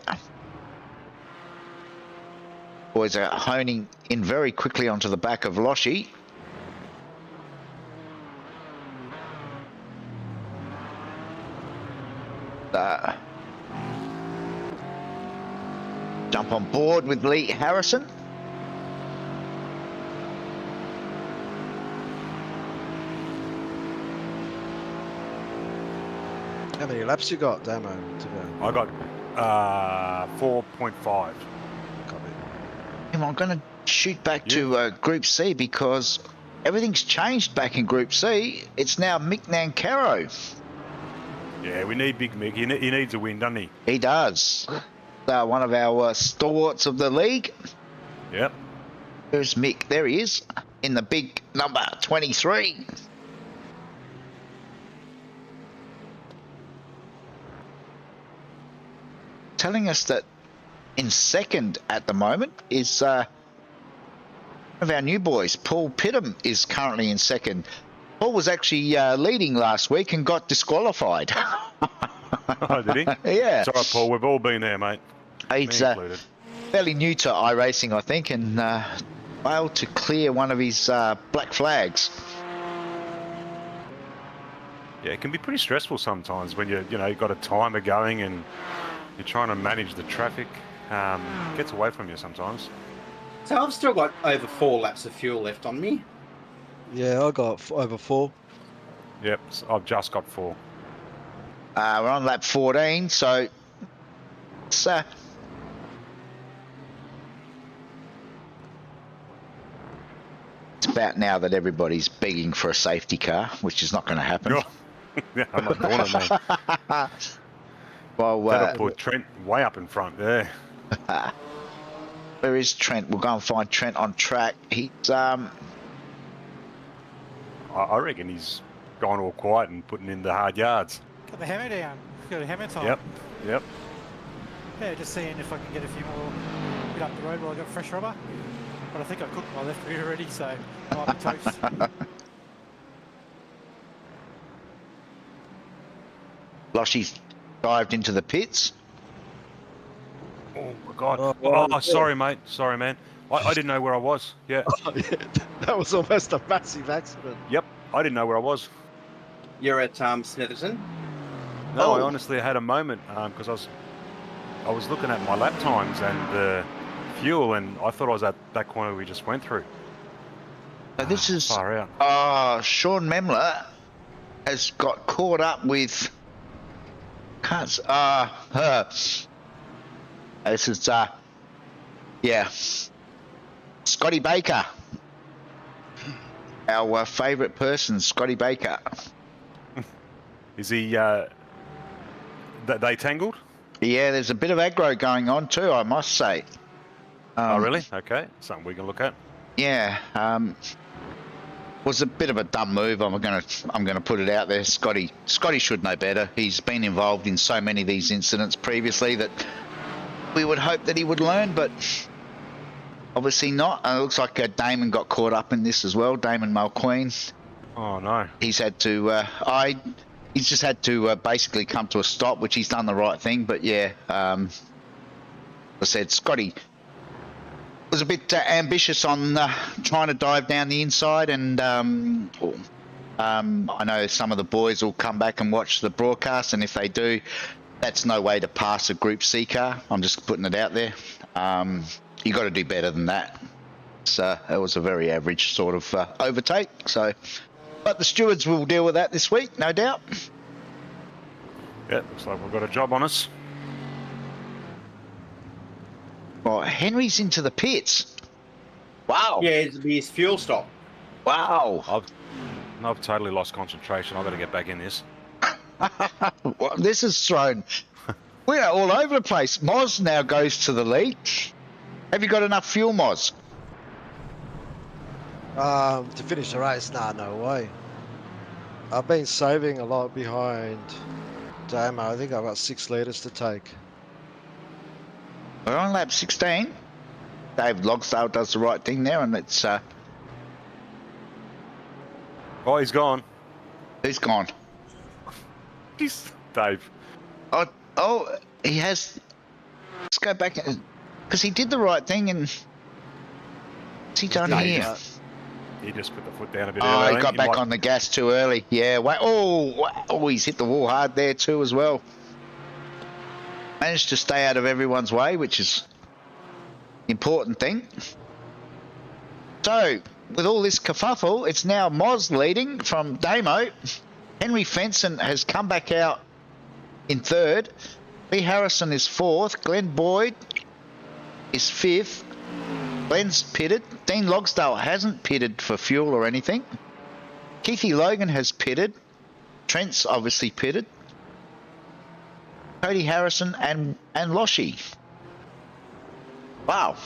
Boys are honing in very quickly onto the back of Loshi. Jump on board with Lee Harrison. How many laps you got, Damo, to go? I got 4.5. Copy. I'm going to shoot back to Group C because everything's changed back in Group C. It's now Mick Nancaro. Yeah, we need Big Mick. He needs a win, doesn't he? He does. One of our stalwarts of the league. Yep. There's Mick. There he is in the big number 23. Telling us that in second at the moment is one of our new boys, Paul Pittam, is currently in second. Paul was actually leading last week and got disqualified. Oh, did he? Yeah. Sorry, Paul. We've all been there, mate. He's Me included. fairly new to iRacing, I think, and failed to clear one of his black flags. Yeah, it can be pretty stressful sometimes when you've got a timer going and you're trying to manage the traffic. It gets away from you sometimes. So I've still got over 4 laps of fuel left on me. Yeah, I got over 4. Yep, I've just got 4. We're on lap 14, so it's about now that everybody's begging for a safety car, which is not going to happen. Yeah, I'm not doing it, mate. Well, That'll put Trent way up in front there. where is Trent? We'll go and find Trent on track. He's I reckon he's gone all quiet and putting in the hard yards. Got the hammer down. Got a hammer time. Yep. Yeah, just seeing if I can get a few more bit up the road while I got fresh rubber. But I think I cooked my left rear already, so I might be toast. Loshy's dived into the pits. Oh my God. Oh, Oh, sorry, mate. Sorry, man. I didn't know where I was. Yeah. That was almost a massive accident. Yep. I didn't know where I was. You're at Snetterton. No, I Oh. honestly had a moment because I was looking at my lap times and the fuel, and I thought I was at that corner we just went through. So this is Far out. Sean Memler has got caught up with this is Scotty Baker, our favourite person, Scotty Baker. Is he? They tangled? Yeah, there's a bit of aggro going on too, I must say. Oh, really? Okay, something we can look at. Yeah, was a bit of a dumb move. I'm gonna put it out there. Scotty should know better. He's been involved in so many of these incidents previously that we would hope that he would learn, but obviously not. And it looks like Damon got caught up in this as well. Damon Mulqueen. Oh no. He's had to. He's just had to basically come to a stop, which he's done the right thing. But yeah, I said Scotty was a bit ambitious on trying to dive down the inside, and I know some of the boys will come back and watch the broadcast, and if they do, that's no way to pass a Group C car. I'm just putting it out there. You got to do better than that. So it was a very average sort of overtake. So, but the stewards will deal with that this week, no doubt. Yeah, looks like we've got a job on us. Oh, Henry's into the pits. Wow. Yeah, it'll be his fuel stop. Wow. I've totally lost concentration. I've got to get back in this. Well, this is thrown. We are all over the place. Moz now goes to the lead. Have you got enough fuel, Moz? To finish the race? Nah, no way. I've been saving a lot behind Damo. I think I've got 6 litres to take. We're on lap 16. Dave Logsdale does the right thing there, and it's Oh, he's gone. who's gone? He's Dave. Oh, he has. Let's go back because he did the right thing, and what's he done here? He just put the foot down a bit Oh, early. he got back on the gas too early. Yeah. Wait. Oh, he's hit the wall hard there too as well. Managed to stay out of everyone's way, which is the important thing. So, with all this kerfuffle, it's now Moz leading from Damo. Henry Fenson has come back out in 3rd. Lee Harrison is 4th. Glenn Boyd is 5th. Glenn's pitted. Dean Logsdale hasn't pitted for fuel or anything. Keithy Logan has pitted. Trent's obviously pitted. Cody Harrison and Loshi. Wow.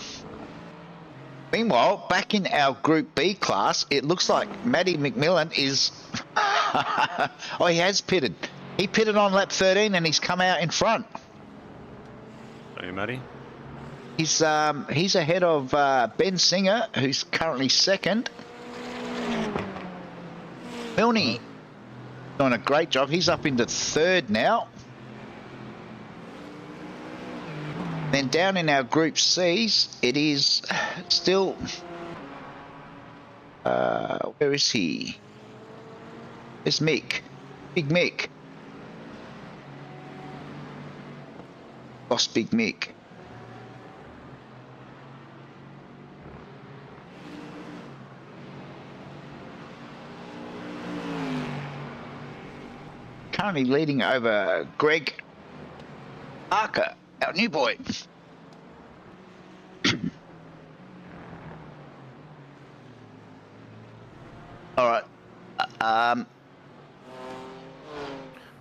Meanwhile, back in our Group B class, it looks like Matty McMillan is... oh, he has pitted. He pitted on lap 13 and he's come out in front. Are you, Matty? He's ahead of Ben Singer, who's currently 2nd. Milne doing a great job. He's up into 3rd now. Then down in our Group C's, it is still... where is he? There's Mick. Big Mick. Lost Big Mick. Currently leading over Greg Parker, our new boy. All right.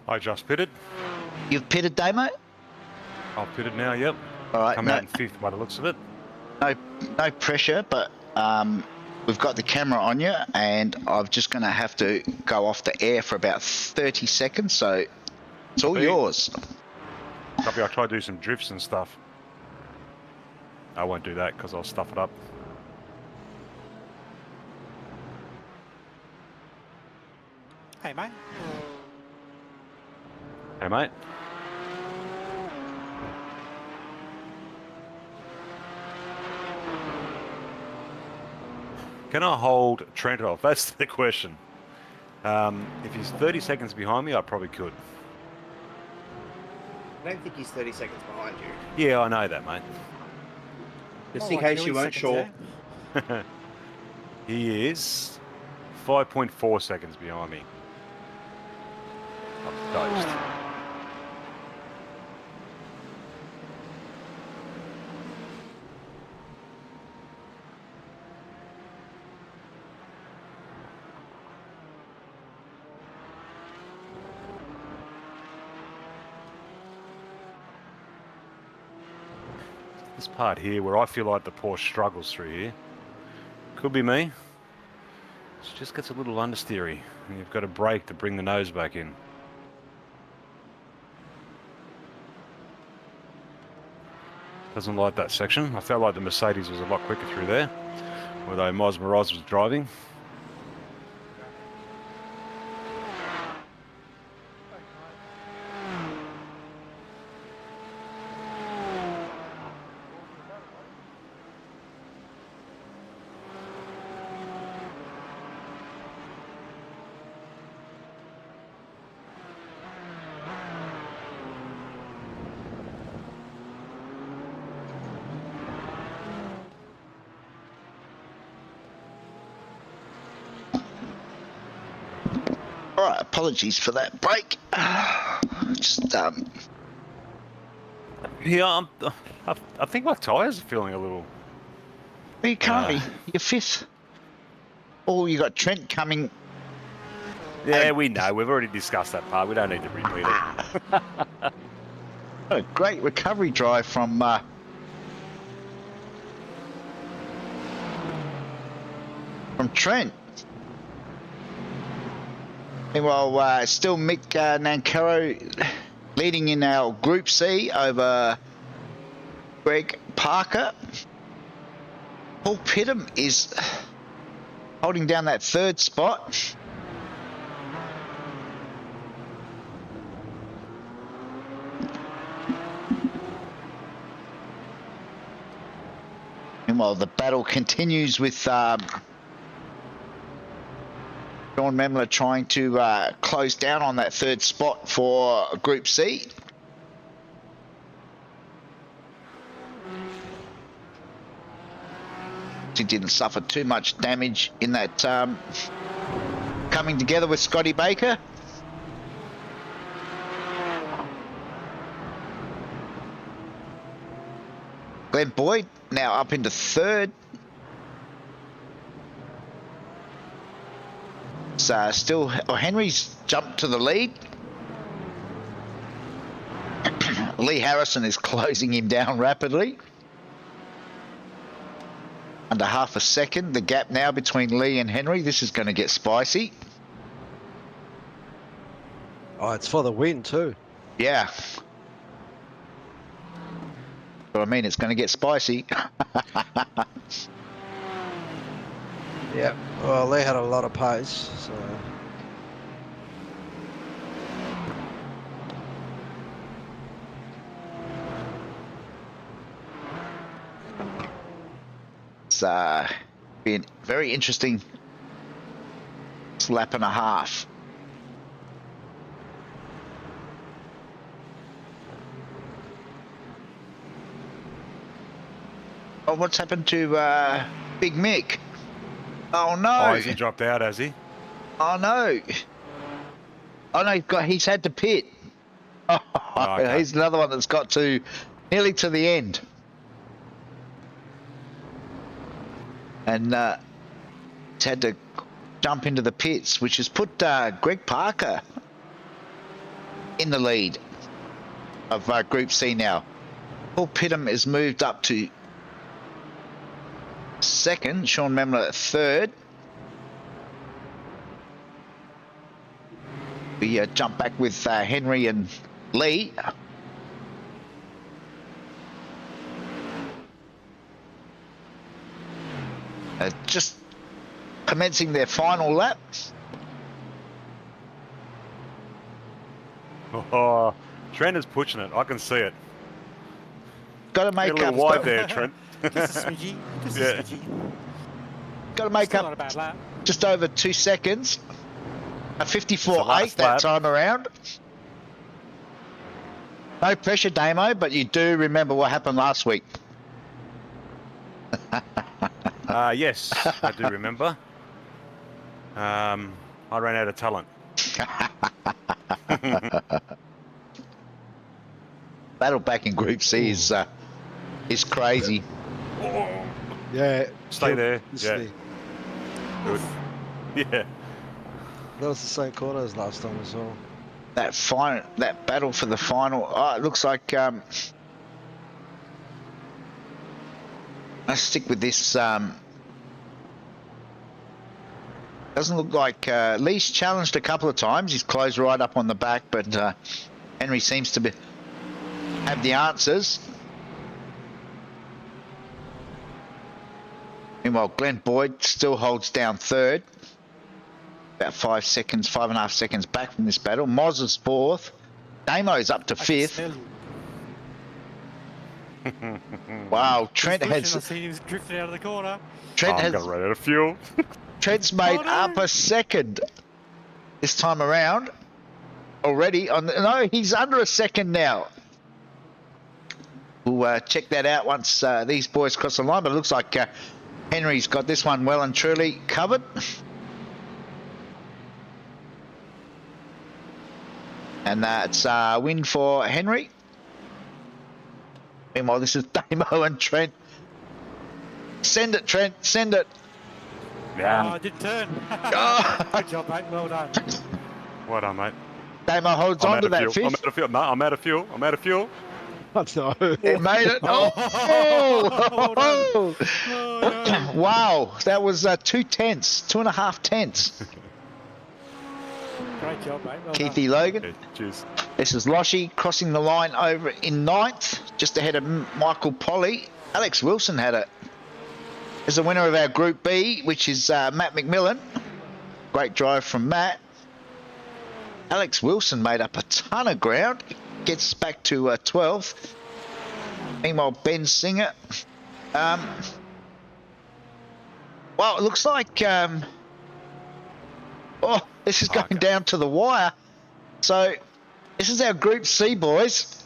I just pitted. You've pitted, Damo? I've pitted now, yep. All right. Come out in 5th by the looks of it. No pressure, but we've got the camera on you, and I'm just going to have to go off the air for about 30 seconds, so it's all yours. Copy, I'll try to do some drifts and stuff. I won't do that because I'll stuff it up. Hey, mate. Hey, mate. Can I hold Trent off? That's the question. If he's 30 seconds behind me, I probably could. I don't think he's 30 seconds behind you. Yeah, I know that, mate. Just in case you weren't sure. He is 5.4 seconds behind me. I'm dozed. This part here where I feel like the Porsche struggles through here. Could be me. It just gets a little understeery and you've got to brake to bring the nose back in. Doesn't like that section. I felt like the Mercedes was a lot quicker through there, although Moz Moroz was driving. Right, apologies for that break. Just Yeah, I think my tyres are feeling a little. you currently you're fifth. Oh, you got Trent coming. Yeah, we know. We've already discussed that part. We don't need to repeat it. A great recovery drive from Trent. Meanwhile, still Mick Nancaro leading in our Group C over Greg Parker. Paul Pittam is holding down that third spot. Meanwhile, the battle continues with Sean Memler trying to close down on that third spot for Group C. He didn't suffer too much damage in that coming together with Scotty Baker. Glenn Boyd now up into third. So still, Henry's jumped to the lead. Lee Harrison is closing him down rapidly. Under half a second, the gap now between Lee and Henry. This is going to get spicy. Oh, it's for the win too. Yeah. But I mean, it's going to get spicy. Yeah. Well, they had a lot of pace, so. It's been very interesting lap and a half. Oh, what's happened to Big Mick? Oh no! Oh, he's dropped out, has he? Oh no! Oh no, he's had to pit. Oh, okay. He's another one that's got to nearly to the end. And he's had to jump into the pits, which has put Greg Parker in the lead of Group C now. Paul Pittam is moved up to second, Sean Memler at third. We jump back with Henry and Lee. Just commencing their final lap. Oh, Trent is pushing it. I can see it. Got to make Get a up. little wide there, Trent. Just a smidgy. Just Yeah. a smidgy. Got to make Still up not a bad lap. just over 2 seconds. A It's the 54.8 last that lap. time around. No pressure, Damo, but you do remember what happened last week. Yes, I do remember. I ran out of talent. Battle back in Group C is crazy. Yeah. Stay there. This Yeah. thing. Good. Yeah. That was the same corner as last time as well. That battle for the final. Oh, it looks like let's stick with this. Doesn't look like Lee's challenged a couple of times. He's closed right up on the back, but Henry seems to have the answers. Meanwhile, Glenn Boyd still holds down third. About 5 seconds, 5.5 seconds back from this battle. Moz is fourth. Damo's up to I can fifth. smell you. Wow, He's Trent pushing, I has see he was drifting out of the corner. Trent I'm has going to run out of fuel. Trent's made Oh, no. up a second this time around already. No, he's under a second now. We'll check that out once these boys cross the line, but it looks like Henry's got this one well and truly covered. And that's a win for Henry. Meanwhile, this is Damo and Trent. Send it, Trent. Send it. Yeah. Oh, did turn. Oh. Good job, mate. Well done. Well done, mate. Damo holds on to that I'm fifth. out of fuel. No, I'm out of fuel. I'm out of fuel. No. It made it. Oh. Oh. Oh, no. Wow. That was 2.5 tenths. Great job, mate. Well Keithy Logan. Yeah, cheers. This is Loshy crossing the line over in ninth, just ahead of Michael Polly. Alex Wilson had it as the winner of our Group B, which is Matt McMillan. Great drive from Matt. Alex Wilson made up a ton of ground, gets back to 12th. Meanwhile, Ben Singer. Well, it looks like... oh, this is going down to the wire. So, this is our Group C, boys.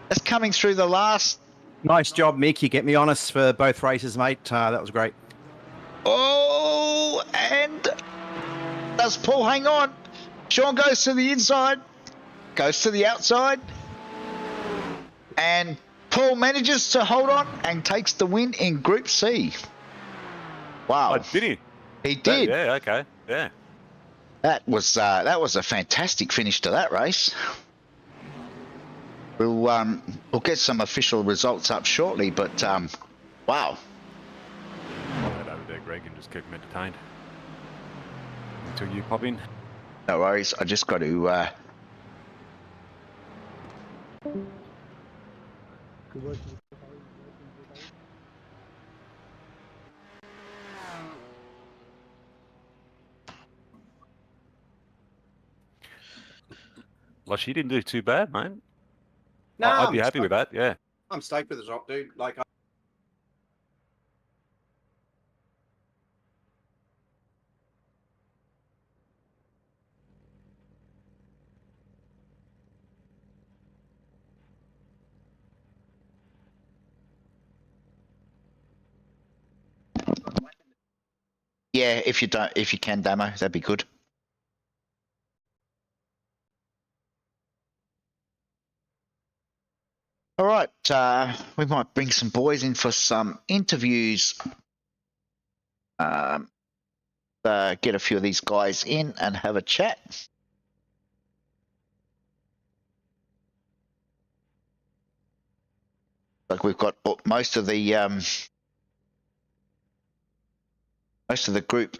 It's coming through the last... Nice job, Mick. You get me honest for both races, mate. That was great. Oh, and does Paul hang on? Sean goes to the inside, goes to the outside, and Paul manages to hold on and takes the win in Group C. Wow. Oh, did he? He did. Yeah, okay. Yeah. That was a fantastic finish to that race. We'll get some official results up shortly, but wow. Right over there, Greg, and just keep him entertained until you pop in. No worries. I just got to. Lush, you didn't do too bad, mate. No, I'd be happy with that, yeah. I'm stoked with the result, dude. Like, Yeah, if you can, Damo, that'd be good. All right, we might bring some boys in for some interviews. Get a few of these guys in and have a chat. Like we've got most of the Group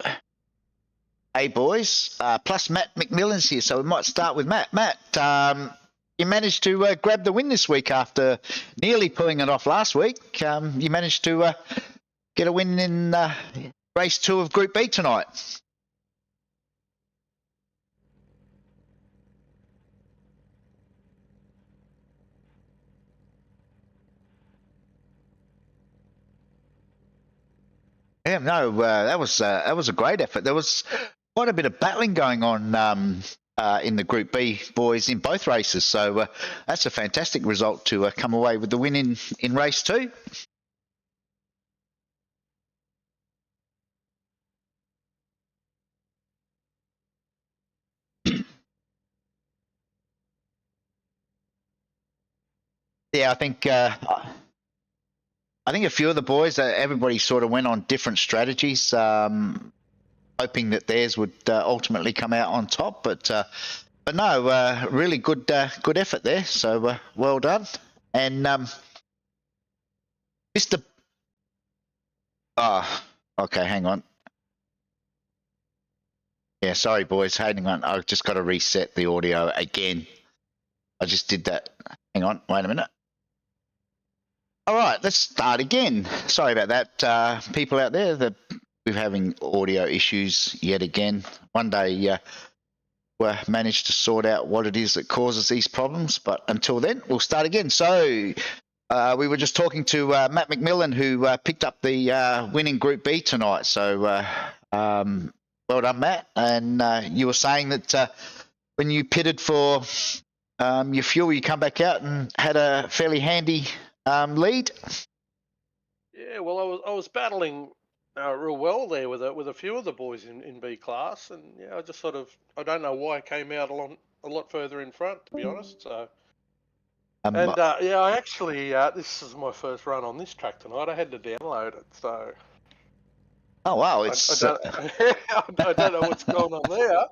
A boys, plus Matt McMillan's here, so we might start with Matt. Matt, you managed to grab the win this week after nearly pulling it off last week. You managed to get a win in race 2 of Group B tonight. Yeah, no, that was a great effort. There was quite a bit of battling going on in the Group B boys in both races, so that's a fantastic result to come away with the win in race 2. Yeah, I think a few of the boys, everybody sort of went on different strategies, hoping that theirs would ultimately come out on top. But no, really good effort there. So well done. And Mr. Oh, okay, hang on. Yeah, sorry, boys. Hang on. I've just got to reset the audio again. I just did that. Hang on. Wait a minute. All right, let's start again. Sorry about that, people out there. We're having audio issues yet again. One day we'll manage to sort out what it is that causes these problems, but until then, we'll start again. So we were just talking to Matt McMillan, who picked up the winning Group B tonight. So well done, Matt. And you were saying that when you pitted for your fuel, you come back out and had a fairly handy lead. Yeah, well, I was battling real well there with a few of the boys in B class, and yeah, I don't know why I came out a lot further in front, to be honest. So. And yeah, I actually this is my first run on this track tonight. I had to download it, so. Oh wow, I it's. don't, I don't know what's going on there.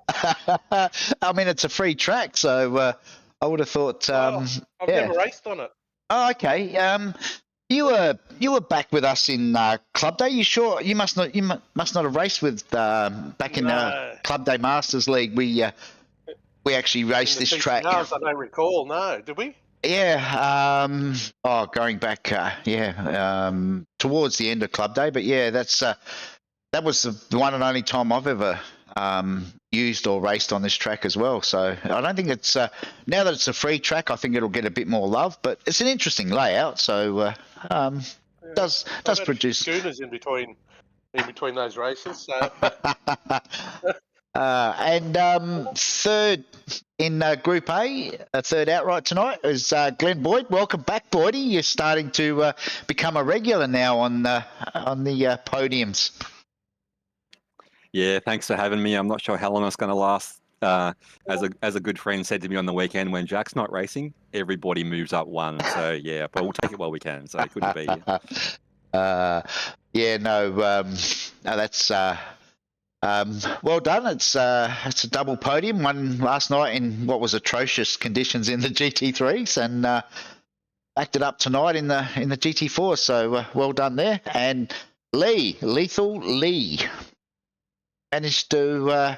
I mean, it's a free track, so I would have thought. I've yeah. never raced on it. Oh, okay. You were back with us in Club Day. You sure? You must not have raced with back in Club Day Masters League. We actually raced this track. I don't recall. No, did we? Yeah. Going back. Towards the end of Club Day, but yeah, that was the one and only time I've ever used or raced on this track as well. So I don't think it's now that it's a free track, I think it'll get a bit more love. But it's an interesting layout, so does produce schooners in between those races. So. And third in Group A, third outright tonight is Glenn Boyd. Welcome back, Boydie. You're starting to become a regular now on the podiums. Yeah, thanks for having me. I'm not sure how long it's going to last. As a good friend said to me on the weekend, when Jack's not racing, everybody moves up one. So yeah, but we'll take it while we can. So it couldn't be. That's well done. It's a double podium. Won last night in what was atrocious conditions in the GT3s, and backed it up tonight in the GT4. So well done there. And Lethal Lee. Managed to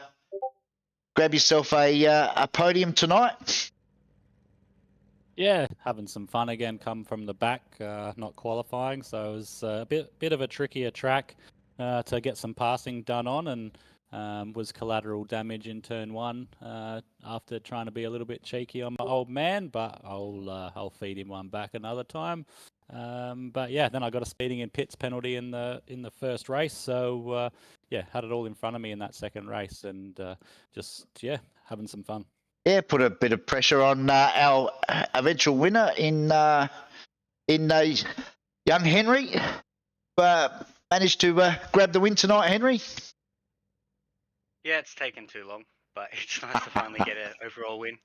grab yourself a podium tonight? Yeah, having some fun again. Come from the back, not qualifying, so it was a bit of a trickier track to get some passing done on, and was collateral damage in turn one after trying to be a little bit cheeky on my old man, but I'll feed him one back another time. But yeah, then I got a speeding in pits penalty in the first race, so yeah, had it all in front of me in that second race, and just having some fun. Yeah, put a bit of pressure on our eventual winner in young Henry. Managed to grab the win tonight, Henry. Yeah, it's taken too long, but it's nice to finally get an overall win.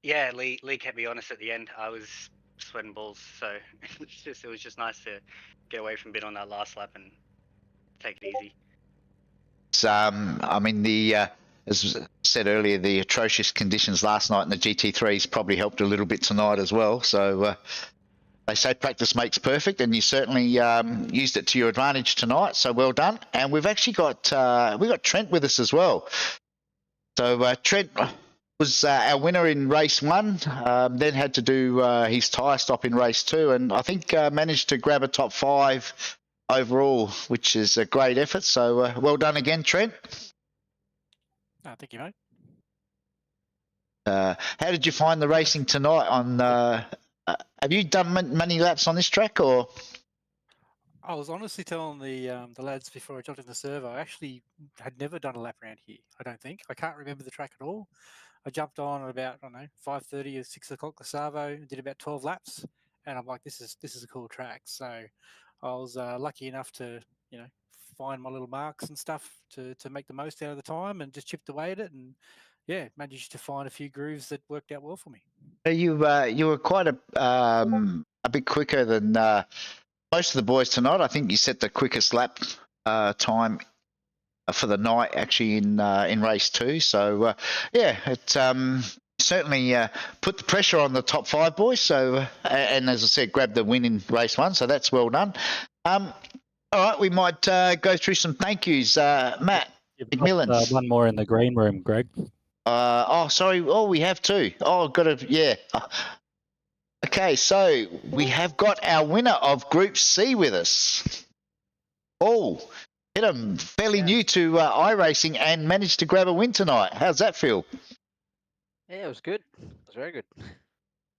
Yeah, Lee kept me honest at the end. I was sweating balls, so it was just nice to get away from a bit on that last lap and take it easy. I mean, as said earlier, the atrocious conditions last night in the GT3s probably helped a little bit tonight as well. So they say practice makes perfect, and you certainly used it to your advantage tonight. So well done. And we've actually got Trent with us as well. So Trent was our winner in race one, then had to do his tyre stop in race two, and I think managed to grab a top 5 overall, which is a great effort. So well done again, Trent. Thank you, mate. How did you find the racing tonight? Have you done many laps on this track, or? I was honestly telling the lads before I jumped in the server, I actually had never done a lap around here. I don't think. I can't remember the track at all. I jumped on at about 5:30 or 6 o'clock Lasavo, did about 12 laps, and I'm like, this is a cool track. So I was lucky enough to find my little marks and stuff to make the most out of the time, and just chipped away at it, and yeah, managed to find a few grooves that worked out well for me. You were quite a bit quicker than most of the boys tonight. I think you set the quickest lap time for the night actually in race 2. So yeah, it certainly put the pressure on the top 5 boys. So and as I said, grabbed the win in race 1. So that's well done. All right, we might go through some thank yous. Matt McMillan. One more in the green room, Greg. Sorry. Oh, we have 2. Oh, yeah. Okay, so we have got our winner of Group C with us. Oh, hit him fairly new to iRacing and managed to grab a win tonight. How's that feel? Yeah, it was good. It was very good.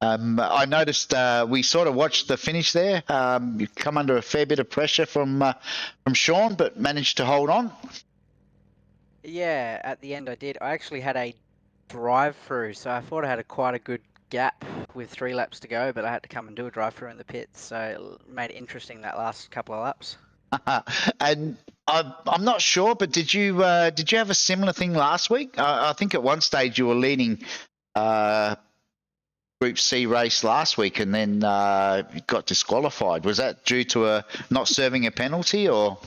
I noticed we sort of watched the finish there. You come under a fair bit of pressure from Sean, but managed to hold on. Yeah, at the end I did. I actually had a drive-through, so I thought I had quite a good gap with 3 laps to go, but I had to come and do a drive-through in the pits, so it made it interesting that last couple of laps. And I'm not sure, but did you have a similar thing last week? I think at one stage you were leading Group C race last week, and then got disqualified. Was that due to not serving a penalty, or?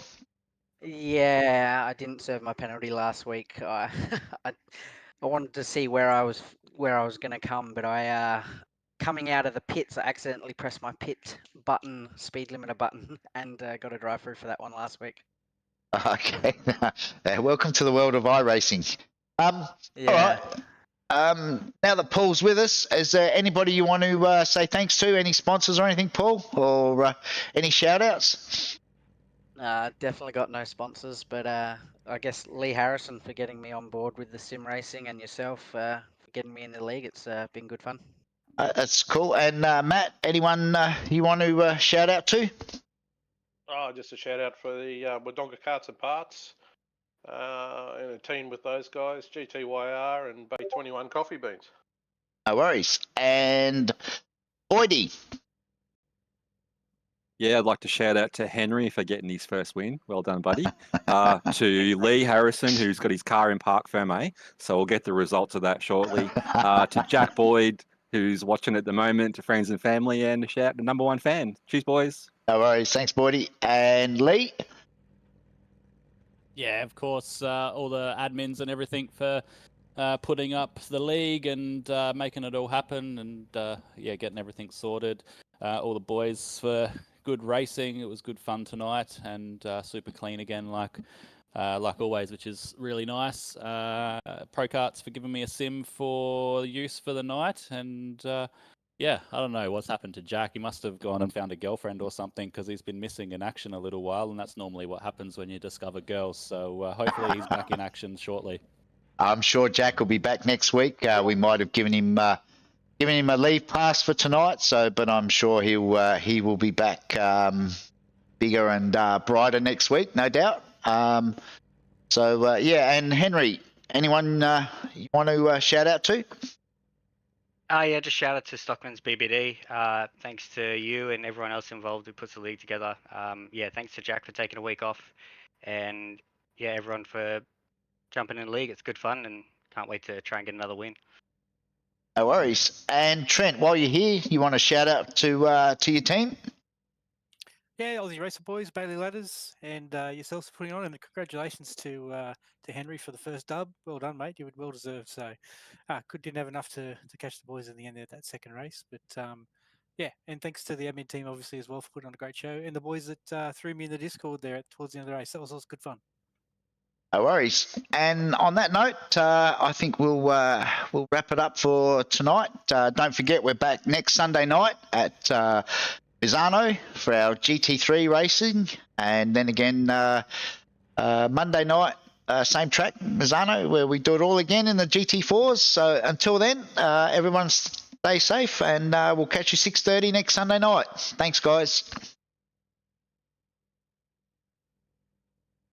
Yeah, I didn't serve my penalty last week. I wanted to see where I was going to come, but I coming out of the pits, I accidentally pressed my pit button, speed limiter button, and got a drive through for that one last week. Okay. Welcome to the world of iRacing. Yeah. All right. Now that Paul's with us, is there anybody you want to say thanks to? Any sponsors or anything, Paul? Or any shout-outs? Definitely got no sponsors, but I guess Lee Harrison for getting me on board with the sim racing, and yourself for getting me in the league. It's been good fun. That's cool. And Matt, anyone you want to shout out to? Oh, just a shout out for the Wodonga Carts and Parts, and a team with those guys, GTYR and Bay 21 Coffee Beans. No worries. And Boydie. Yeah, I'd like to shout out to Henry for getting his first win. Well done, buddy. To Lee Harrison, who's got his car in Parc Ferme, so we'll get the results of that shortly. To Jack Boyd, who's watching at the moment, to friends and family, and a shout out to number one fan. Cheers, boys. No worries. Thanks, Boydie. And Lee? Yeah, of course, all the admins and everything for putting up the league and making it all happen, and yeah, getting everything sorted. All the boys for good racing. It was good fun tonight, and super clean again, like always, which is really nice. Pro Karts for giving me a sim for use for the night, and yeah, I don't know what's happened to Jack. He must have gone and found a girlfriend or something, because he's been missing in action a little while, and that's normally what happens when you discover girls. So hopefully he's back in action shortly. I'm sure Jack will be back next week. We might have given him a leave pass for tonight, but I'm sure he will be back bigger and brighter next week, no doubt. Yeah, and Henry, anyone you want to shout out to? Yeah, just shout out to Stockman's BBD. Thanks to you and everyone else involved who puts the league together. Yeah, thanks to Jack for taking a week off, and yeah, everyone for jumping in the league. It's good fun, and can't wait to try and get another win. No worries. And Trent, while you're here, you want to shout out to your team? Yeah, Aussie Racer Boys, Bailey Ladders, and yourselves for putting on, and congratulations to Henry for the first dub. Well done, mate. You would well deserved. So, didn't have enough to catch the boys in the end of that second race, but yeah, and thanks to the admin team obviously as well for putting on a great show, and the boys that threw me in the Discord there towards the end of the race. That was also good fun. No worries. And on that note, I think we'll wrap it up for tonight. Don't forget, we're back next Sunday night at Misano for our GT3 racing, and then again Monday night, same track, Misano, where we do it all again in the GT4s. So until then, everyone stay safe, and we'll catch you 6:30 next Sunday night. Thanks, guys.